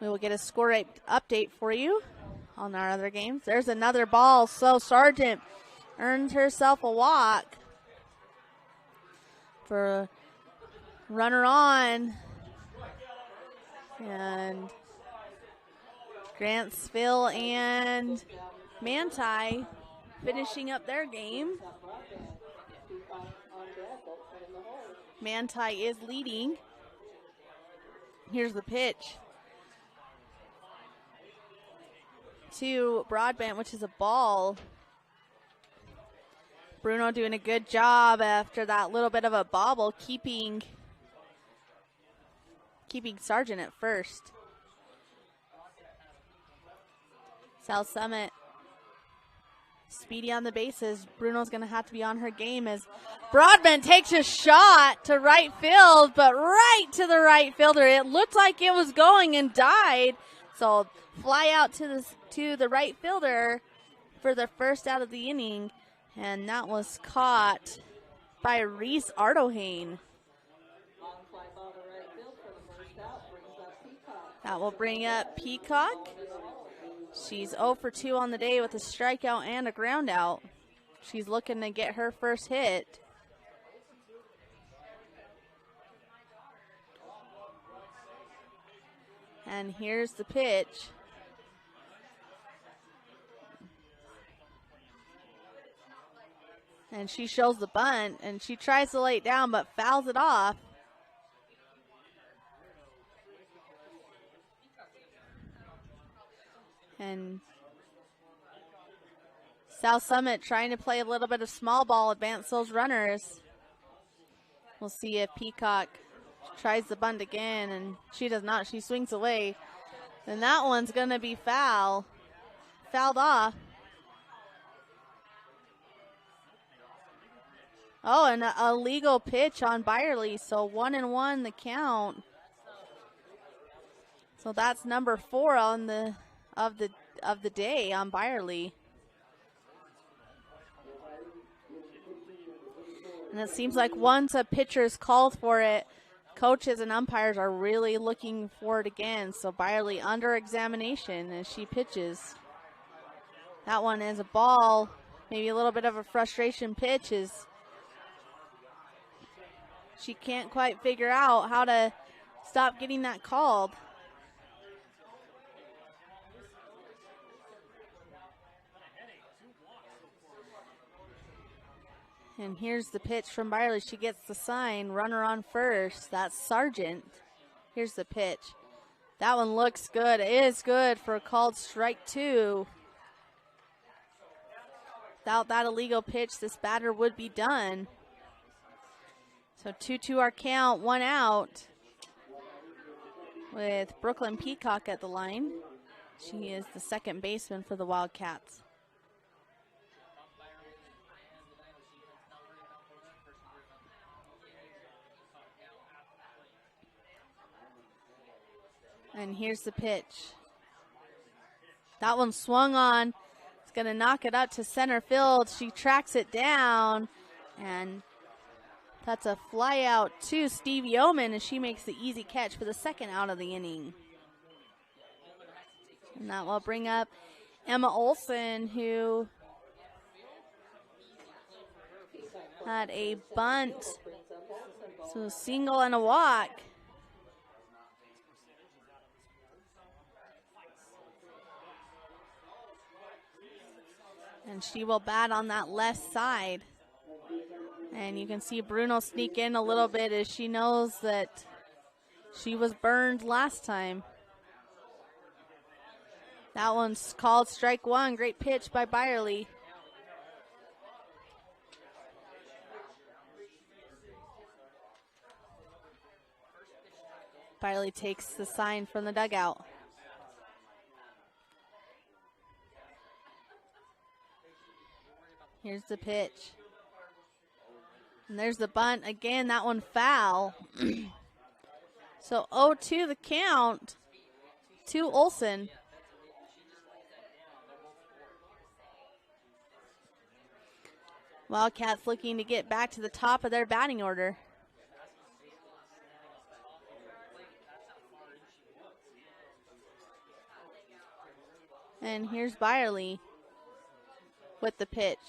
will get a score update for you on our other games. There's another ball, so Sargent earns herself a walk for a runner on. And Grantsville and Manti finishing up their game. Manti is leading. Here's the pitch to Broadbent, which is a ball. Bruno doing a good job after that little bit of a bobble, keeping Sargent at first. South Summit speedy on the bases. Bruno's going to have to be on her game as Broadbent takes a shot to right field, but right to the right fielder. It looked like it was going and died. So fly out to the right fielder for the first out of the inning, and that was caught by Reese Ardohane. That will bring up Peacock. She's 0 for 2 on the day with a strikeout and a ground out. She's looking to get her first hit. And here's the pitch. And she shows the bunt, and she tries to lay it down, but fouls it off. And South Summit trying to play a little bit of small ball, advance those runners. We'll see if Peacock tries the bunt again, and she does not. She swings away. And that one's going to be fouled off. Oh, and a legal pitch on Byerly, so 1-1 the count. So that's number 4 on the of the day on Byerly. And it seems like once a pitcher is called for it, coaches and umpires are really looking for it again. So Byerly under examination as she pitches. That one is a ball, maybe a little bit of a frustration pitch, as she can't quite figure out how to stop getting that called. And here's the pitch from Byerly. She gets the sign, runner on first. That's Sargent. Here's the pitch. That one looks good. It is good for a called strike 2. Without that illegal pitch, this batter would be done. So 2-2 our count, 1 out. with Brooklyn Peacock at the line. She is the second baseman for the Wildcats. And here's the pitch. That one swung on. It's going to knock it out to center field. She tracks it down, and that's a fly out to Stevie Oman, and she makes the easy catch for the second out of the inning. And that will bring up Emma Olson, who had a bunt. So a single and a walk. And she will bat on that left side. And you can see Bruno sneak in a little bit as she knows that she was burned last time. That one's called strike one. Great pitch by Byerly. Byerly takes the sign from the dugout. Here's the pitch. And there's the bunt. Again, that one foul. So 0-2 the count to Olson. Wildcats looking to get back to the top of their batting order. And here's Byerly with the pitch.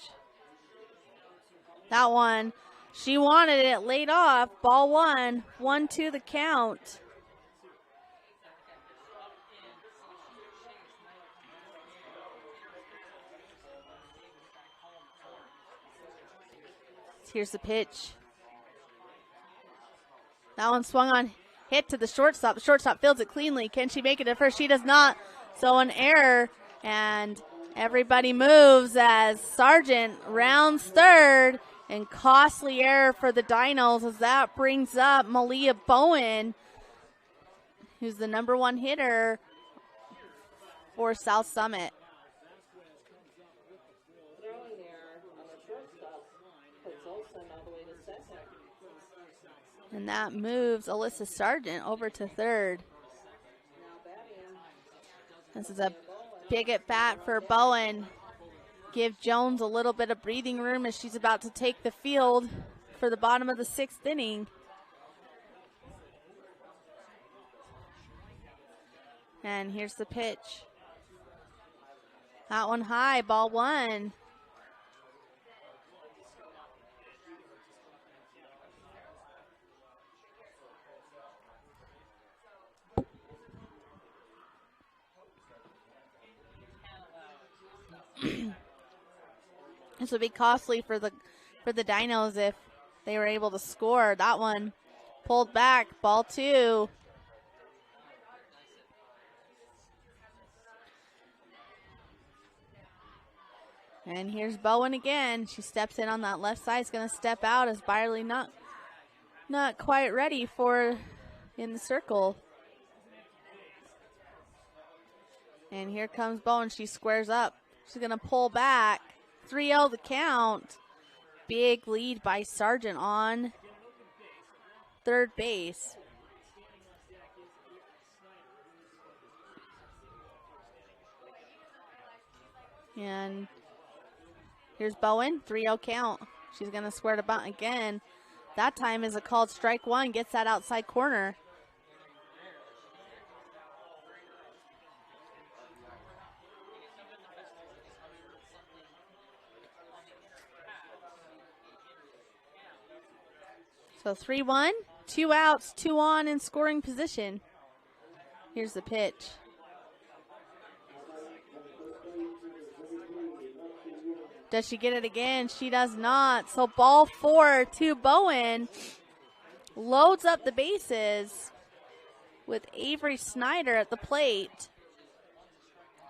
That one, she wanted it, laid off. Ball one, 1-2 the count. Here's the pitch. That one swung on, hit to the shortstop. The shortstop fields it cleanly. Can she make it to first? She does not. So an error, and everybody moves as Sargent rounds third, and costly error for the Dinos as that brings up Malia Bowen, who's the number one hitter for South Summit. And that moves Alyssa Sargent over to third. This is a big at bat for Bowen. Give Jones a little bit of breathing room as she's about to take the field for the bottom of the sixth inning. And here's the pitch. That one high, ball one. This would be costly for the Dinos if they were able to score. That one pulled back, ball two. And here's Bowen again. She steps in on that left side. Is going to step out as Byerly not quite ready for in the circle. And here comes Bowen. She squares up. She's going to pull back. 3-0 the count. Big lead by Sargent on third base. And here's Bowen. 3-0 count. She's going to square to bunt again. That time is a called strike one. Gets that outside corner. So 3-1, 2 outs, 2 on in scoring position. Here's the pitch. Does she get it again? She does not. So ball four to Bowen. Loads up the bases with Avery Snyder at the plate.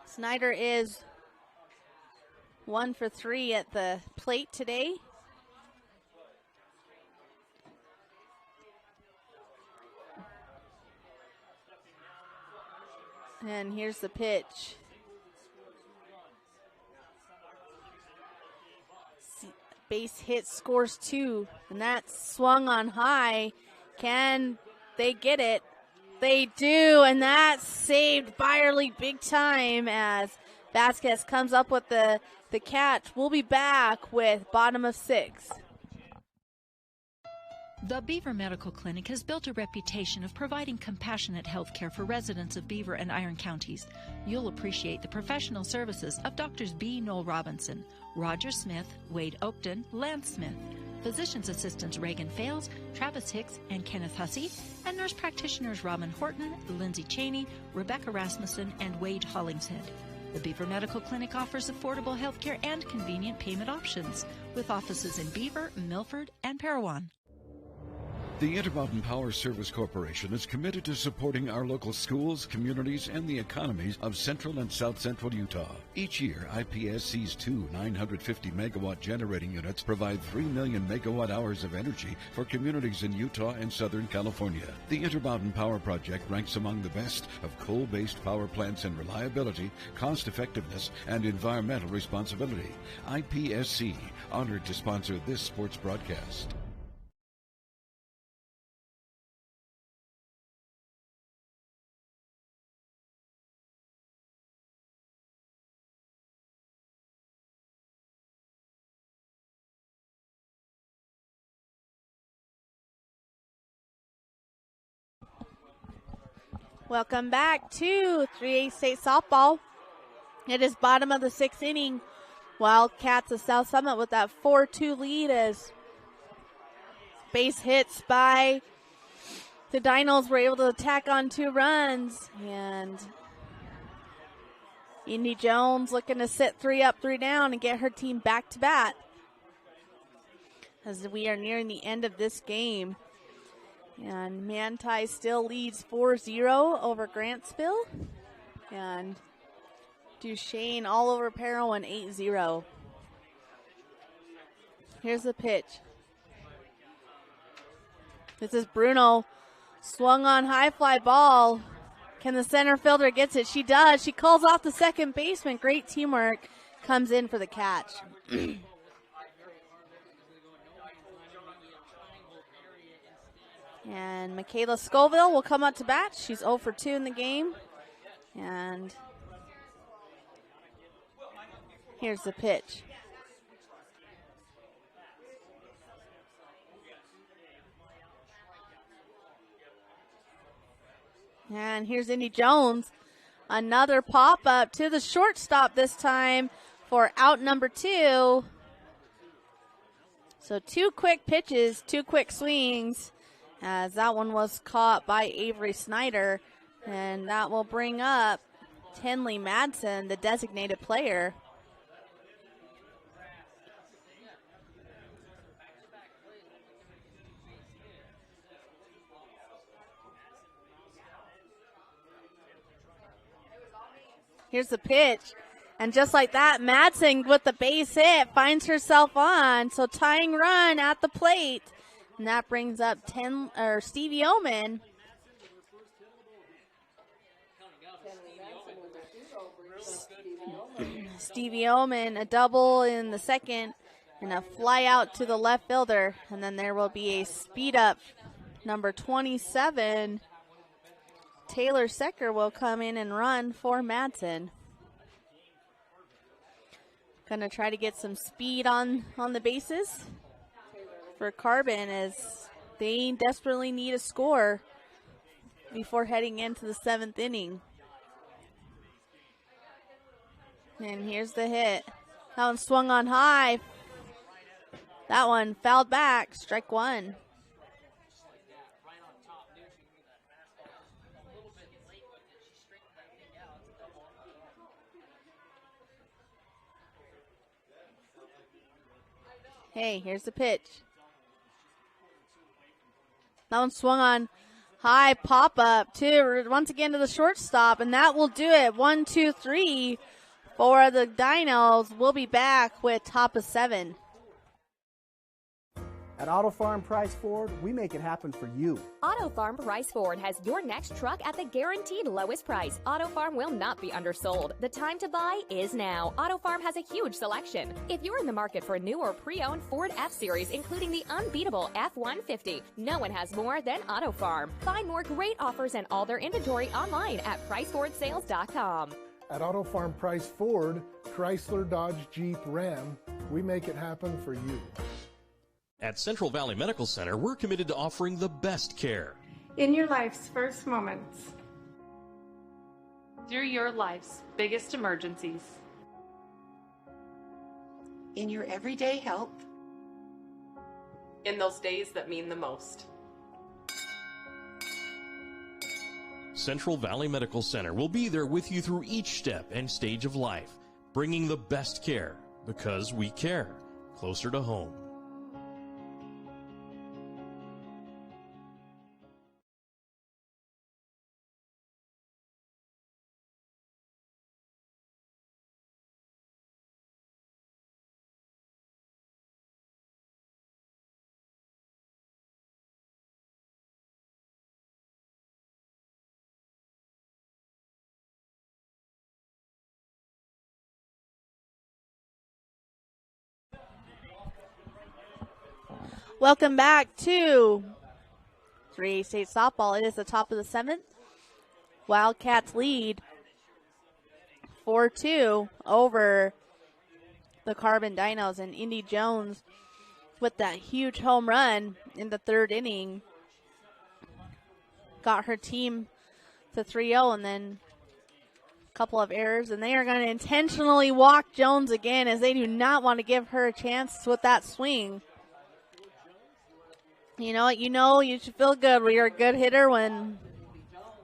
Snyder is 1 for 3 at the plate today. And here's the pitch. Base hit, scores 2, and that's swung on high. Can they get it? They do, and that's saved Byerly big time as Vasquez comes up with the catch. We'll be back with bottom of 6. The Beaver Medical Clinic has built a reputation of providing compassionate health care for residents of Beaver and Iron counties. You'll appreciate the professional services of Doctors B. Noel Robinson, Roger Smith, Wade Oakton, Lance Smith, physician's assistants Reagan Fales, Travis Hicks, and Kenneth Hussey, and nurse practitioners Robin Horton, Lindsay Cheney, Rebecca Rasmussen, and Wade Hollingshead. The Beaver Medical Clinic offers affordable health care and convenient payment options, with offices in Beaver, Milford, and Parowan. The Intermountain Power Service Corporation is committed to supporting our local schools, communities, and the economies of central and south central Utah. Each year, IPSC's 2 950-megawatt generating units provide 3 million megawatt hours of energy for communities in Utah and Southern California. The Intermountain Power Project ranks among the best of coal-based power plants in reliability, cost-effectiveness, and environmental responsibility. IPSC, honored to sponsor this sports broadcast. Welcome back to 3A State Softball. It is bottom of the 6th inning. Wildcats of South Summit with that 4-2 lead as base hits by the Dinos were able to attack on 2 runs. And Indy Jones looking to sit 3 up, 3 down and get her team back to bat as we are nearing the end of this game. And Manti still leads 4-0 over Grantsville. And Duchesne all over Parowan 8-0. Here's the pitch. This is Bruno. Swung on high fly ball. Can the center fielder gets it? She does. She calls off the second baseman. Great teamwork. Comes in for the catch. And Michaela Scoville will come up to bat. She's 0 for 2 in the game. And here's the pitch. And here's Indy Jones. Another pop-up to the shortstop this time for out number 2. So 2 quick pitches, 2 quick swings, as that one was caught by Avery Snyder. And that will bring up Tinley Madsen, the designated player. Here's the pitch. And just like that, Madsen with the base hit finds herself on. So tying run at the plate. And that brings up Stevie Oman. Stevie Oman, a double in the second and a fly out to the left fielder. And then there will be a speed up. Number 27, Taylor Secker, will come in and run for Madsen. Gonna try to get some speed on the bases for Carbon as they desperately need a score before heading into the 7th inning. And here's the hit. That one swung on high. That one fouled back. Strike 1. Hey, here's the pitch. That one swung on high, pop up once again to the shortstop, and that will do it. 1, 2, 3 for the Dinos. We'll be back with top of 7. At Auto Farm Price Ford, we make it happen for you. Auto Farm Price Ford has your next truck at the guaranteed lowest price. Auto Farm will not be undersold. The time to buy is now. Auto Farm has a huge selection. If you're in the market for a new or pre-owned Ford F-Series, including the unbeatable F-150, no one has more than Auto Farm. Find more great offers and all their inventory online at PriceFordSales.com. At Auto Farm Price Ford, Chrysler, Dodge, Jeep, Ram, we make it happen for you. At Central Valley Medical Center, we're committed to offering the best care. In your life's first moments, through your life's biggest emergencies, In your everyday help, In those days that mean the most. Central Valley Medical Center will be there with you through each step and stage of life, bringing the best care because we care, closer to home. Welcome back to 3A State Softball. It is the top of the 7th. Wildcats lead 4-2 over the Carbon Dinos, and Indy Jones with that huge home run in the 3rd inning got her team to 3-0, and then a couple of errors, and they are going to intentionally walk Jones again as they do not want to give her a chance with that swing. You know what? You should feel good when you're a good hitter when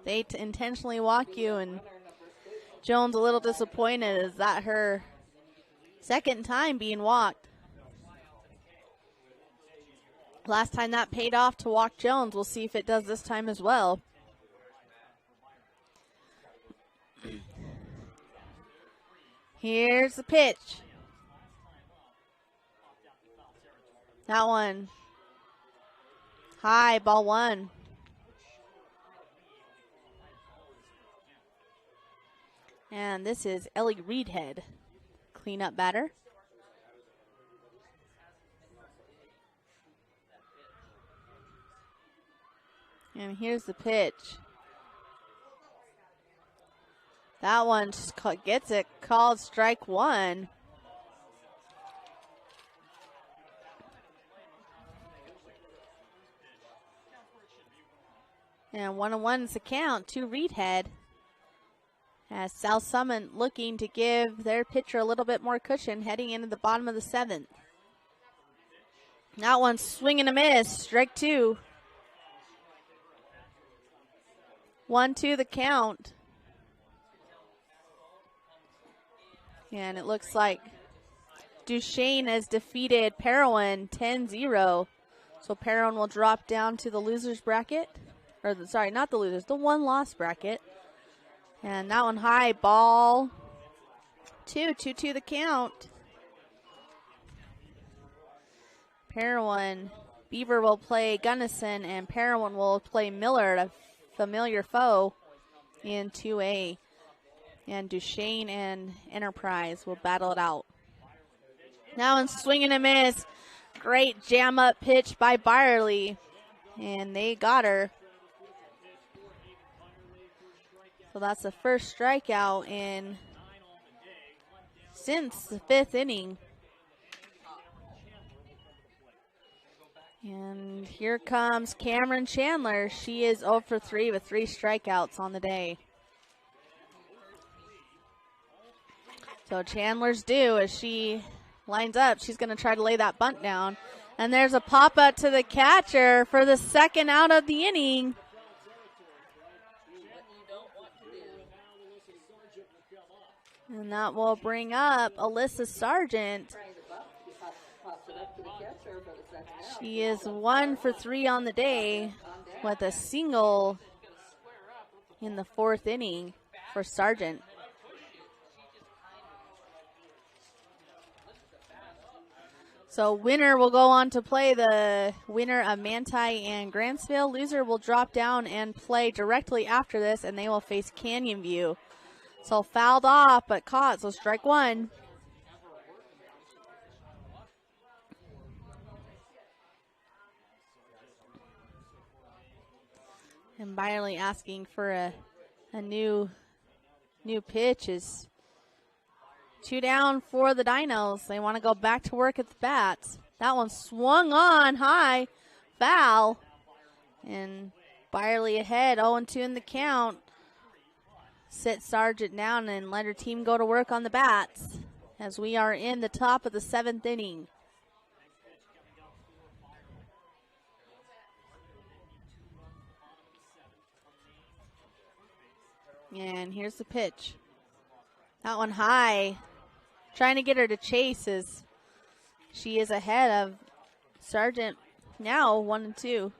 they intentionally walk you. And Jones a little disappointed. Is that her second time being walked? Last time that paid off to walk Jones. We'll see if it does this time as well. Here's the pitch. That one. High, ball 1. And this is Ellie Reedhead, cleanup batter. And here's the pitch. That one just gets it called strike 1. And 1-1 is the count to Reedhead. As South Summit looking to give their pitcher a little bit more cushion heading into the bottom of the 7th. That one swing and a miss. Strike 2. 1-2 the count. And it looks like Duchesne has defeated Parowan 10-0. So Parowan will drop down to the losers bracket. Sorry, not the losers, the one-loss bracket. And that one high, ball 2, 2-2 the count. Parowan, Beaver will play Gunnison, and Parowan will play Miller, a familiar foe, in 2A. And Duchesne and Enterprise will battle it out. Now in swing and a miss. Great jam-up pitch by Byerly. And they got her. So that's the first strikeout since the 5th inning. And here comes Cameron Chandler. She is 0 for 3 with 3 strikeouts on the day. So Chandler's due as she lines up. She's going to try to lay that bunt down. And there's a pop-up to the catcher for the 2nd out of the inning. And that will bring up Alyssa Sargent. She is 1 for 3 on the day with a single in the 4th inning for Sargent. So winner will go on to play the winner of Manti and Grantsville. Loser will drop down and play directly after this, and they will face Canyon View. So fouled off, but caught, so strike one. And Byerly asking for a new pitch is 2 down for the Dinos. They want to go back to work at the bats. That one swung on high, foul. And Byerly ahead, 0-2 in the count. Sit Sargent down and let her team go to work on the bats as we are in the top of the 7th inning. And here's the pitch. That one high. Trying to get her to chase as she is ahead of Sargent now 1-2.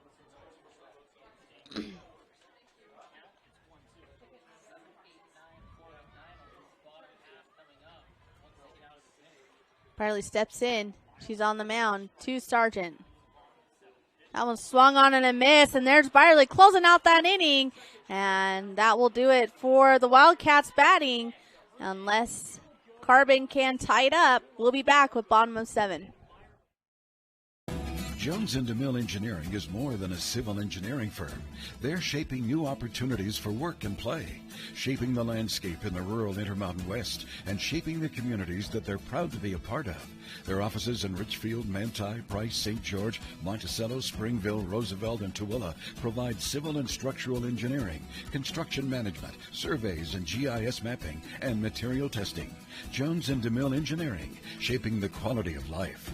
Byerly steps in. She's on the mound to Sargent. That one swung on and a miss, and there's Byerly closing out that inning. And that will do it for the Wildcats batting. Unless Carbon can tie it up, we'll be back with bottom of 7. Jones and DeMille Engineering is more than a civil engineering firm. They're shaping new opportunities for work and play, shaping the landscape in the rural Intermountain West, and shaping the communities that they're proud to be a part of. Their offices in Richfield, Manti, Price, St. George, Monticello, Springville, Roosevelt, and Tooele provide civil and structural engineering, construction management, surveys and GIS mapping, and material testing. Jones and DeMille Engineering, shaping the quality of life.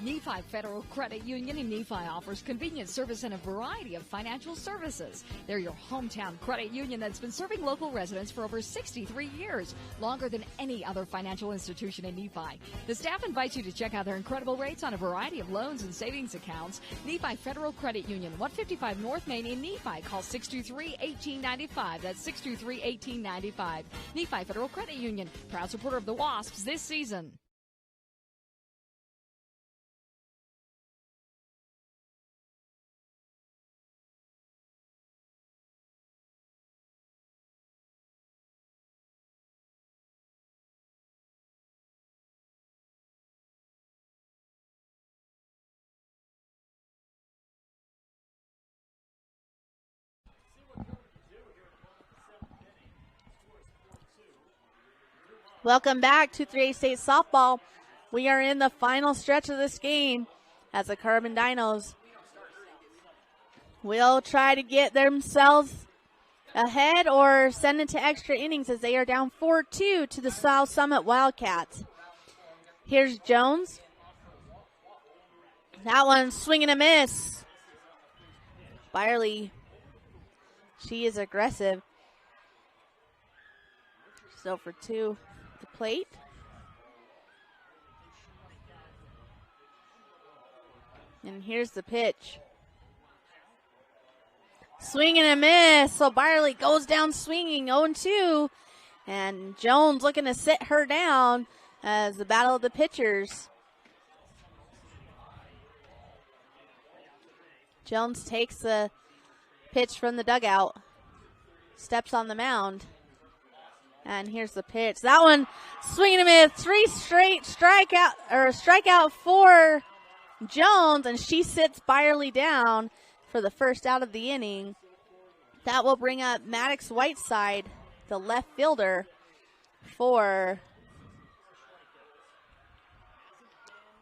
Nephi Federal Credit Union in Nephi offers convenient service and a variety of financial services. They're your hometown credit union that's been serving local residents for over 63 years, longer than any other financial institution in Nephi. The staff invites you to check out their incredible rates on a variety of loans and savings accounts. Nephi Federal Credit Union, 155 North Main in Nephi. Call 623-1895. That's 623-1895. Nephi Federal Credit Union, proud supporter of the Wasps this season. Welcome back to 3A State Softball. We are in the final stretch of this game as the Carbon Dinos will try to get themselves ahead or send it to extra innings as they are down 4-2 to the South Summit Wildcats. Here's Jones. That one swing and a miss. Byerly, she is aggressive. So for 2. Plate. And here's the pitch. Swing and a miss. So Byerly goes down swinging 0-2. And Jones looking to sit her down as the battle of the pitchers. Jones takes the pitch from the dugout. Steps on the mound. And here's the pitch. That one, swinging and a miss. 3 straight strikeout for Jones, and she sits Byerly down for the first out of the inning. That will bring up Maddox Whiteside, the left fielder, for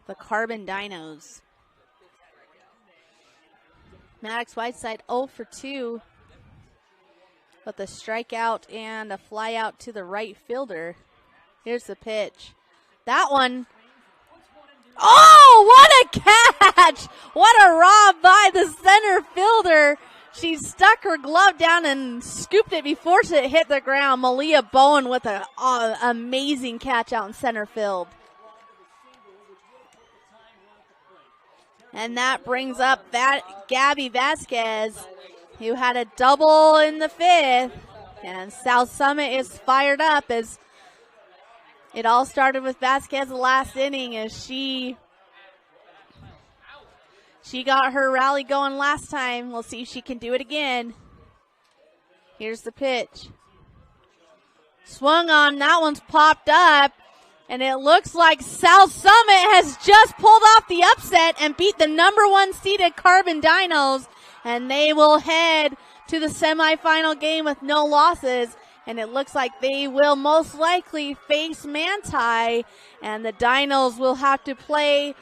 the Carbon Dinos. Maddox Whiteside 0 for 2. With a strikeout and a fly out to the right fielder. Here's the pitch. That one. Oh, what a catch! What a rob by the center fielder. She stuck her glove down and scooped it before it hit the ground. Malia Bowen with an amazing catch out in center field. And that brings up Gabby Vasquez, who had a double in the 5th. And South Summit is fired up as It all started with Vasquez the last inning as she got her rally going last time. We'll see if she can do it again. Here's the pitch. Swung on, that one's popped up. And it looks like South Summit has just pulled off the upset and beat the number 1 seeded Carbon Dinos. And they will head to the semifinal game with no losses. And it looks like they will most likely face Manti. And the Dinos will have to play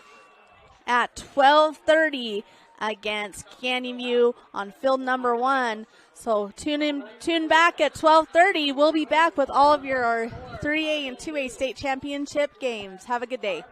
at 12:30 against Canyon View on field number 1. So tune back at 12:30. We'll be back with all of your 3A and 2A state championship games. Have a good day.